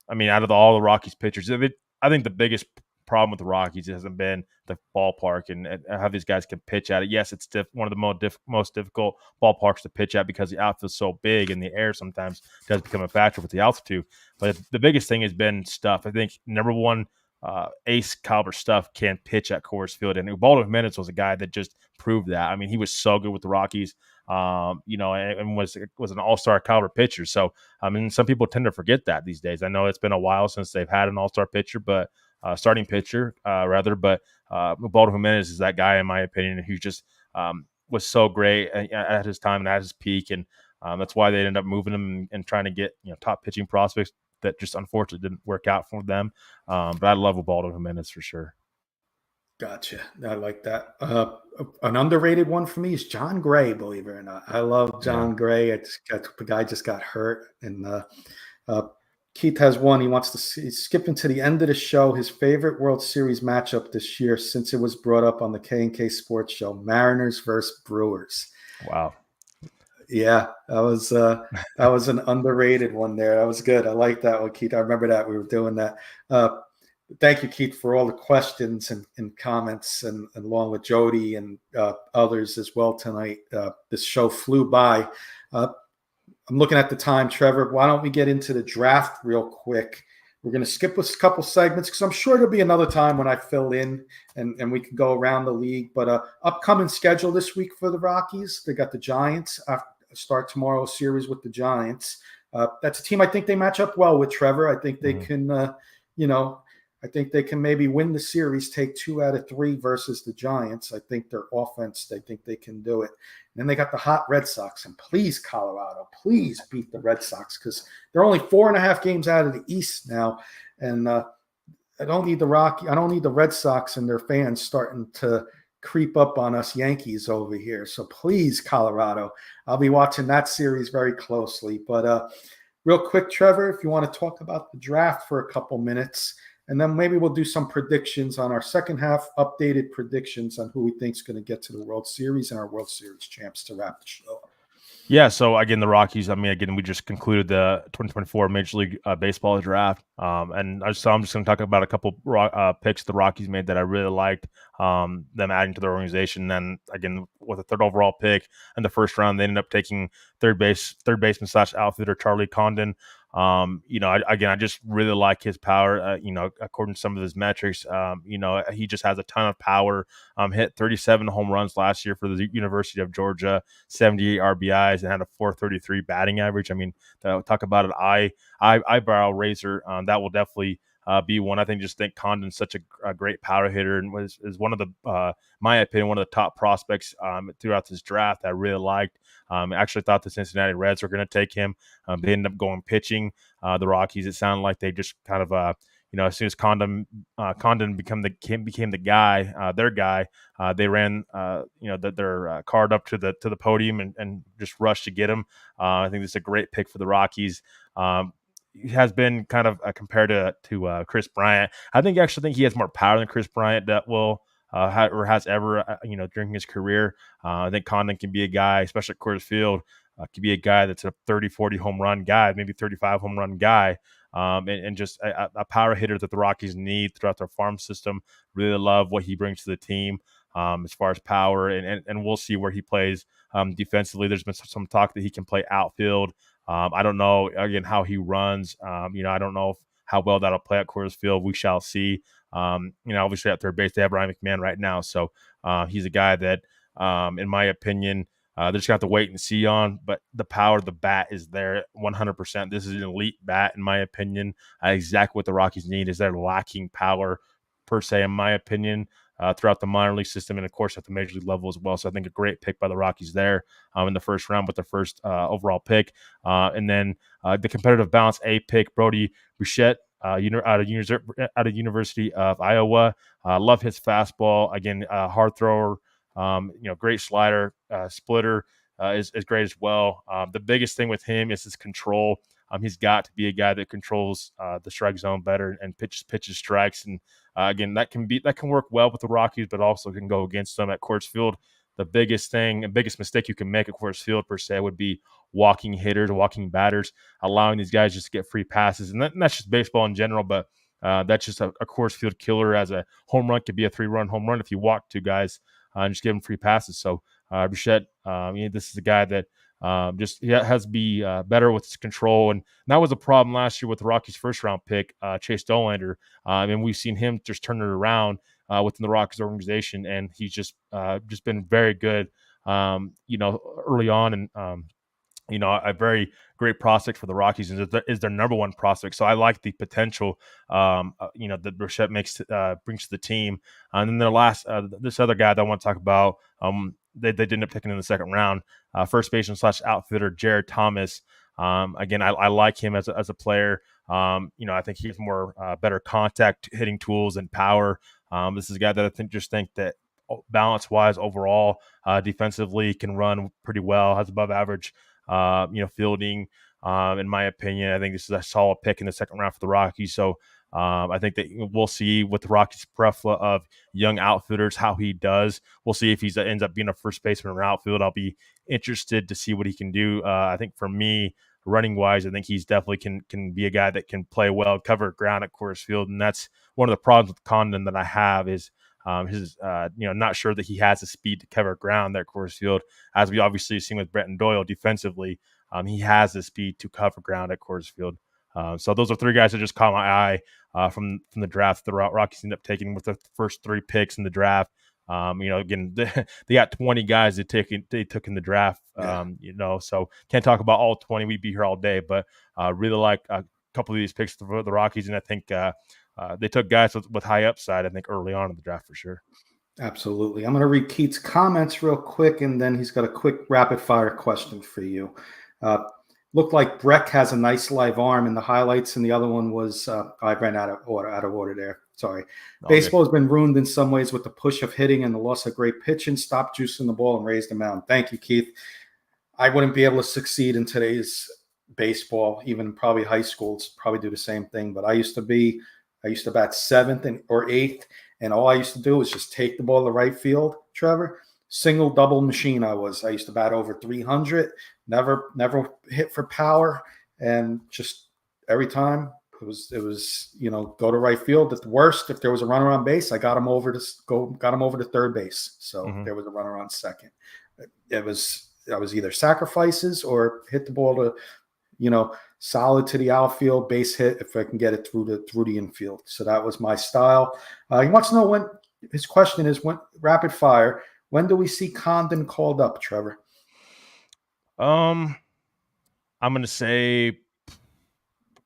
I mean, out of all the Rockies pitchers, I think the biggest problem with the Rockies hasn't been the ballpark and how these guys can pitch at it. Yes, it's one of the most difficult ballparks to pitch at because the outfield's so big and the air sometimes does become a factor with the altitude. But the biggest thing has been stuff. I think number one, ace caliber stuff can pitch at Coors Field, and Ubaldo Jimenez was a guy that just proved that. I mean, he was so good with the Rockies, and was an all-star caliber pitcher. So, I mean, some people tend to forget that these days. I know it's been a while since they've had an all-star pitcher, but starting pitcher, rather. But Ubaldo Jimenez is that guy, in my opinion, who just was so great at his time and at his peak. And that's why they ended up moving him and trying to get top pitching prospects that just unfortunately didn't work out for them. But I love Ubaldo Jimenez for sure. Gotcha. I like that. An underrated one for me is John Gray, believe it or not. I love John Gray. The guy just got hurt. And Keith has one. He wants to he's skipping to the end of the show. His favorite World Series matchup this year, since it was brought up on the K&K Sports Show, Mariners versus Brewers. Wow. Yeah, that was an underrated one there. That was good. I like that one, Keith. I remember that we were doing that. Thank you, Keith, for all the questions and comments, and along with Jody and others as well tonight. This show flew by. I'm looking at the time, Trevor. Why don't we get into the draft real quick? We're going to skip a couple segments because I'm sure there'll be another time when I fill in and we can go around the league. But upcoming schedule this week for the Rockies, they got the Giants. Start tomorrow's series with the Giants. That's a team I think they match up well with, Trevor. I think they can, I think they can maybe win the series, take 2 out of 3 versus the Giants. I think their offense, they think they can do it. And then they got the hot Red Sox. And please, Colorado, please beat the Red Sox because they're only 4.5 games out of the East now. And I don't need the Red Sox and their fans starting to creep up on us Yankees over here. So please, Colorado, I'll be watching that series very closely. But real quick, Trevor, if you want to talk about the draft for a couple minutes, and then maybe we'll do some predictions on our second half, updated predictions on who we think is going to get to the World Series and our World Series champs to wrap the show up. Yeah, so again, the Rockies, I mean, again, we just concluded the 2024 Major League Baseball draft. And I'm just going to talk about a couple picks the Rockies made that I really liked, them adding to their organization. And again, with a third overall pick in the first round, they ended up taking third baseman / outfielder Charlie Condon. I just really like his power. According to some of his metrics, he just has a ton of power. Hit 37 home runs last year for the University of Georgia, 78 RBIs, and had a 433 batting average. I mean, talk about an eyebrow raiser. That will definitely be one. I think Condon's such a great power hitter and is one of the, my opinion, one of the top prospects throughout this draft that I really liked. I actually thought the Cincinnati Reds were going to take him. They ended up going pitching. The Rockies, it sounded like they just kind of, as soon as Condon became the guy, their guy, they ran, their card up to the podium and just rushed to get him. I think this is a great pick for the Rockies. He has been kind of compared to Chris Bryant. I actually think he has more power than Chris Bryant that will. Has ever, during his career. I think Condon can be a guy, especially at Coors Field, could be a guy that's a 30, 40 home run guy, maybe 35 home run guy, and just a power hitter that the Rockies need throughout their farm system. Really love what he brings to the team as far as power, and we'll see where he plays defensively. There's been some talk that he can play outfield. I don't know, again, how he runs. I don't know how well that'll play at Coors Field. We shall see. Obviously at third base, they have Ryan McMahon right now. So he's a guy that, in my opinion, they're just going to have to wait and see on. But the power of the bat is there 100%. This is an elite bat, in my opinion. Exactly what the Rockies need is they're lacking power, per se, in my opinion, throughout the minor league system and, of course, at the major league level as well. So I think a great pick by the Rockies there in the first round with the first overall pick. And then the competitive balance A pick, Brody Bouchette, out of University of Iowa. Love his fastball. Again, hard thrower. Great slider, splitter is great as well. The biggest thing with him is his control. He's got to be a guy that controls the strike zone better and pitches strikes. And again, that can work well with the Rockies, but also can go against them at Coors Field. The biggest mistake you can make at Coors Field per se would be walking hitters, walking batters, allowing these guys just to get free passes. And that's just baseball in general, but that's just a Coors Field killer. As a home run could be a 3-run home run if you walk two guys and just give them free passes. So Bichette, this is a guy that he has to be better with his control. And that was a problem last year with the Rockies' first-round pick, Chase Dollander. And we've seen him just turn it around within the Rockies organization, and he's just been very good, early on. And a very great prospect for the Rockies is their number one prospect. So I like the potential, that Bichette brings to the team. And then their last, this other guy that I want to talk about, they ended up picking in the second round, first baseman / outfitter Jared Thomas. Again, I like him as a player. I think he has more better contact hitting tools and power. This is a guy that I think that balance wise overall, defensively can run pretty well, has above average fielding. In my opinion, I think this is a solid pick in the second round for the Rockies. So I think that we'll see with the Rockies' plethora of young outfielders how he does. We'll see if he ends up being a first baseman or outfield. I'll be interested to see what he can do. I think for me, running wise, I think he's definitely can be a guy that can play well, cover ground at Coors Field, and that's one of the problems with Condon that I have is his not sure that he has the speed to cover ground at Coors Field, as we obviously seen with Bretton Doyle defensively. He has the speed to cover ground at Coors Field. So those are three guys that just caught my eye from the draft. The Rockies ended up taking with the first 3 picks in the draft. Again, they got 20 guys they took in the draft. So can't talk about all 20. We'd be here all day, but really like a couple of these picks for the Rockies, and I think they took guys with high upside, I think, early on in the draft for sure. Absolutely. I'm going to read Keith's comments real quick, and then he's got a quick rapid-fire question for you. Looked like Breck has a nice live arm in the highlights, and the other one was I ran out of order there. Sorry. Baseball has been ruined in some ways with the push of hitting and the loss of great pitching. Stop juicing the ball and raise the mound. Thank you, Keith. I wouldn't be able to succeed in today's baseball, even probably high school. It's probably do the same thing. But I used to bat 7th or 8th, and all I used to do was just take the ball to right field, Trevor. Single, double machine I used to bat over 300, never hit for power, and just every time it was go to right field. At the worst, if there was a runner on base, I got him over to third base. So there was a runner on second. I was either sacrifices or hit the ball to solid to the outfield, base hit if I can get it through the infield. So that was my style. He wants to know when his question is rapid fire. When do we see Condon called up, Trevor? I'm going to say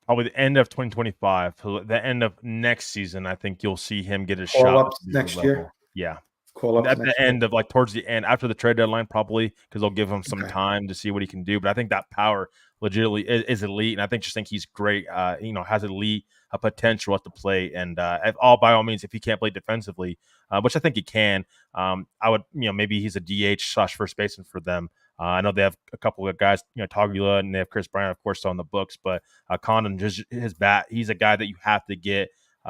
probably the end of 2025, the end of next season. I think you'll see him get a shot up next year. Yeah. Call up at the end of towards the end after the trade deadline, probably, because they'll give him some time to see what he can do. But I think that power legitimately is elite, and I think he's great. Has elite potential at the plate, and by all means, if he can't play defensively, which I think he can, I would maybe he's a DH / first baseman for them. I know they have a couple of guys, Togula, and they have Chris Bryant, of course, still on the books. But Condon, just his bat, he's a guy that you have to get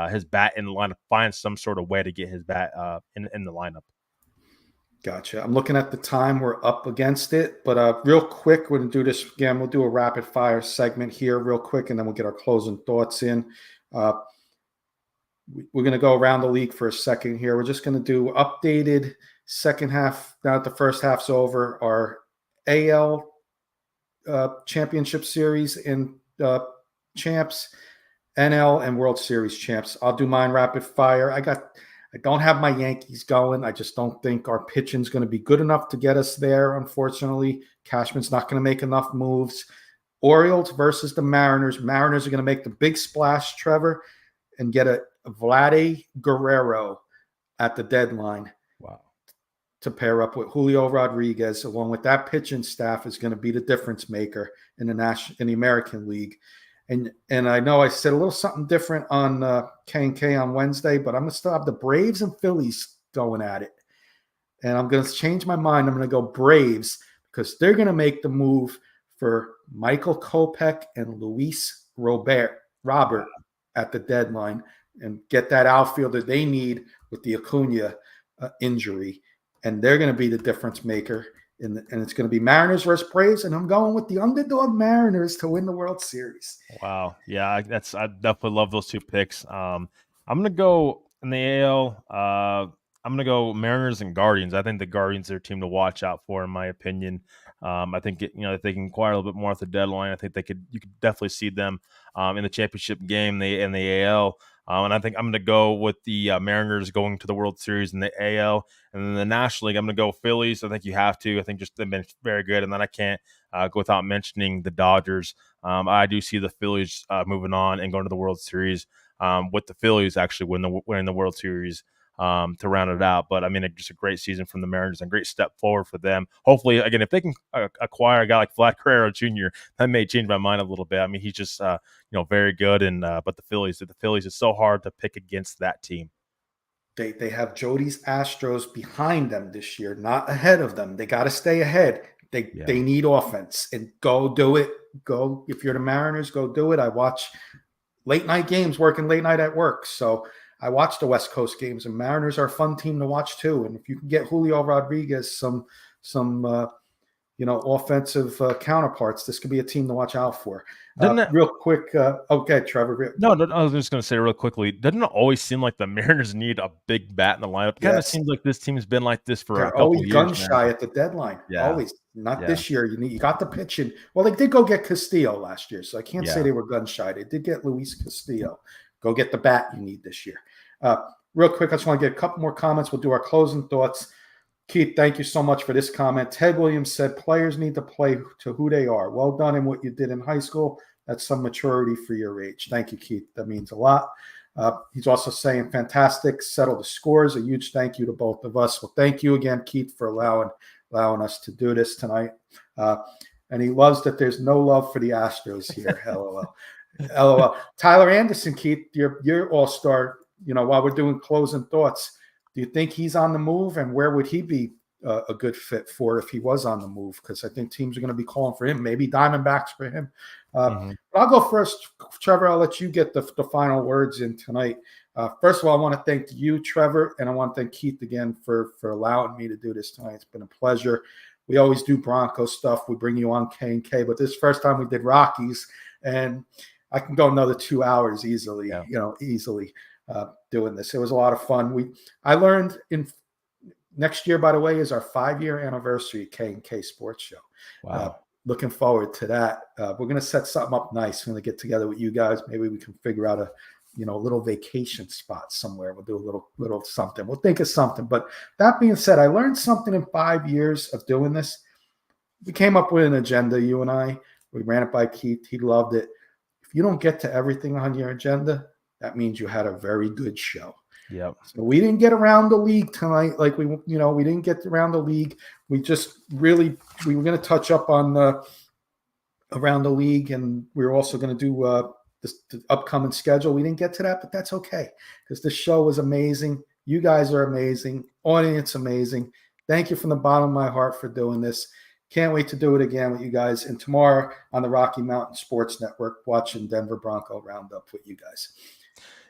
his bat in the lineup, find some sort of way to get his bat in the lineup. Gotcha. I'm looking at the time. We're up against it. But real quick, we're going to do this again. We'll do a rapid fire segment here real quick, and then we'll get our closing thoughts in. We're going to go around the league for a second here. We're just going to do updated second half. Now that the first half's over, our AL Championship Series and champs, NL and World Series champs. I'll do mine rapid fire. I don't have my Yankees going. I just don't think our pitching's going to be good enough to get us there, unfortunately. Cashman's not going to make enough moves. Orioles versus the Mariners. Mariners are going to make the big splash, Trevor, and get a Vladdy Guerrero at the deadline. Wow. To pair up with Julio Rodriguez, along with that pitching staff, is going to be the difference maker in the American League. And I know I said a little something different on K&K on Wednesday, but I'm going to still have the Braves and Phillies going at it. And I'm going to change my mind. I'm going to go Braves because they're going to make the move for Michael Kopech and Luis Robert at the deadline and get that outfielder they need with the Acuna injury. And they're going to be the difference maker. And it's going to be Mariners versus Braves. And I'm going with the underdog Mariners to win the World Series. Wow. Yeah, I definitely love those two picks. I'm going to go in the AL. I'm going to go Mariners and Guardians. I think the Guardians are a team to watch out for, in my opinion. I think if they can acquire a little bit more at the deadline, I think you could definitely see them in the championship game in the AL. And I think I'm going to go with the Mariners going to the World Series in the AL. And then the National League, I'm going to go Phillies. I think you have to. I think just they've been very good. And then I can't go without mentioning the Dodgers. I do see the Phillies moving on and going to the World Series with the Phillies actually winning the World Series to round it out. But I mean, just a great season from the Mariners and a great step forward for them. Hopefully, again, if they can acquire a guy like Vlad Guerrero Jr., that may change my mind a little bit. I mean, he's just very good. And but the Phillies, it's so hard to pick against that team. They have Jody's Astros behind them this year, not ahead of them. They got to stay ahead. They need offense, and go do it. Go, if you're the Mariners, go do it. I watch late night games working late night at work, so I watch the West Coast games, and Mariners are a fun team to watch too. And if you can get Julio Rodriguez some offensive counterparts, this could be a team to watch out for. Real quick, okay, Trevor. No, I was just going to say real quickly, doesn't it always seem like the Mariners need a big bat in the lineup? It kind of seems like this team's been like this for a couple of years. Gun shy at the deadline. Yeah. Always. Not this year. You got the pitching. Well, they did go get Castillo last year, so I can't say they were gun shy. They did get Luis Castillo. Go get the bat you need this year. Real quick, I just want to get a couple more comments. We'll do our closing thoughts. Keith, thank you so much for this comment. Ted Williams said players need to play to who they are. Well done in what you did in high school. That's some maturity for your age. Thank you, Keith. That means a lot. He's also saying fantastic. Settle the scores. A huge thank you to both of us. Well, thank you again, Keith, for allowing us to do this tonight. And he loves that there's no love for the Astros here. LOL. LOL. Tyler Anderson, Keith, your all-star. While we're doing closing thoughts, do you think he's on the move, and where would he be a good fit for if he was on the move? Because I think teams are going to be calling for him, maybe Diamondbacks for him. But I'll go first. Trevor, I'll let you get the final words in tonight. First of all, I want to thank you, Trevor, and I want to thank Keith again for allowing me to do this tonight. It's been a pleasure. We always do Bronco stuff. We bring you on K&K, but this first time we did Rockies, and I can go another 2 hours easily, easily doing this. It was a lot of fun. I learned next year, by the way, is our 5-year anniversary K&K Sports Show. Wow. Looking forward to that. We're going to set something up nice. We're going to get together with you guys. Maybe we can figure out a little vacation spot somewhere. We'll do a little something. We'll think of something. But that being said, I learned something in 5 years of doing this. We came up with an agenda, you and I. We ran it by Keith. He loved it. If you don't get to everything on your agenda, that means you had a very good show. Yep. So we didn't get around the league tonight. Like we didn't get around the league. We were going to touch up on around the league, and we were also going to do the upcoming schedule. We didn't get to that, but that's okay because this show was amazing. You guys are amazing. Audience amazing. Thank you from the bottom of my heart for doing this. Can't wait to do it again with you guys. And tomorrow on the Rocky Mountain Sports Network, watching Denver Bronco Roundup with you guys.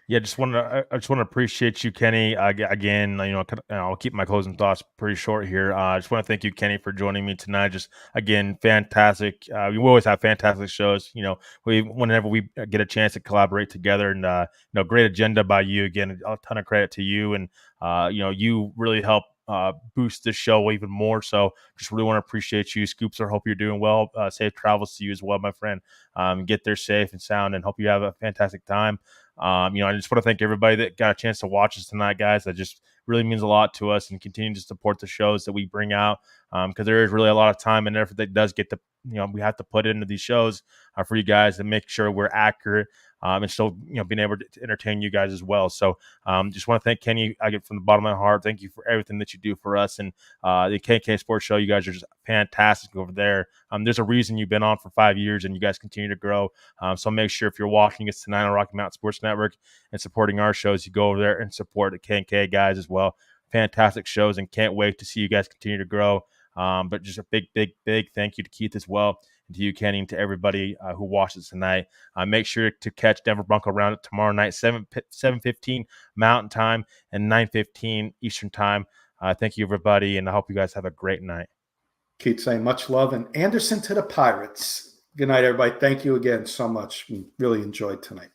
Yeah, I just want to appreciate you, Kenny. Again, I'll keep my closing thoughts pretty short here. I just want to thank you, Kenny, for joining me tonight. Just again, fantastic. We always have fantastic shows. Whenever we get a chance to collaborate together, and great agenda by you. Again, a ton of credit to you, and you really help boost this show even more. So, just really want to appreciate you, Scoops. I hope you're doing well. Safe travels to you as well, my friend. Get there safe and sound, and hope you have a fantastic time. I just want to thank everybody that got a chance to watch us tonight, guys. That just really means a lot to us, and continue to support the shows that we bring out, because there is really a lot of time and effort that does get to we have to put into these shows for you guys to make sure we're accurate and still being able to entertain you guys as well. So just want to thank Kenny. I get from the bottom of my heart. Thank you for everything that you do for us and the KK Sports Show. You guys are just fantastic over there. There's a reason you've been on for 5 years and you guys continue to grow. So make sure if you're watching us tonight on Rocky Mountain Sports Network and supporting our shows, you go over there and support the KK guys as well. Fantastic shows and can't wait to see you guys continue to grow. But just a big thank you to Keith as well, and to you, Kenny, and to everybody who watches tonight. Make sure to catch Denver Bronco Roundup tomorrow night, 7:15 Mountain Time and 9:15 Eastern Time. Thank you, everybody, and I hope you guys have a great night. Keith saying much love, and Anderson to the Pirates. Good night, everybody. Thank you again so much. We really enjoyed tonight.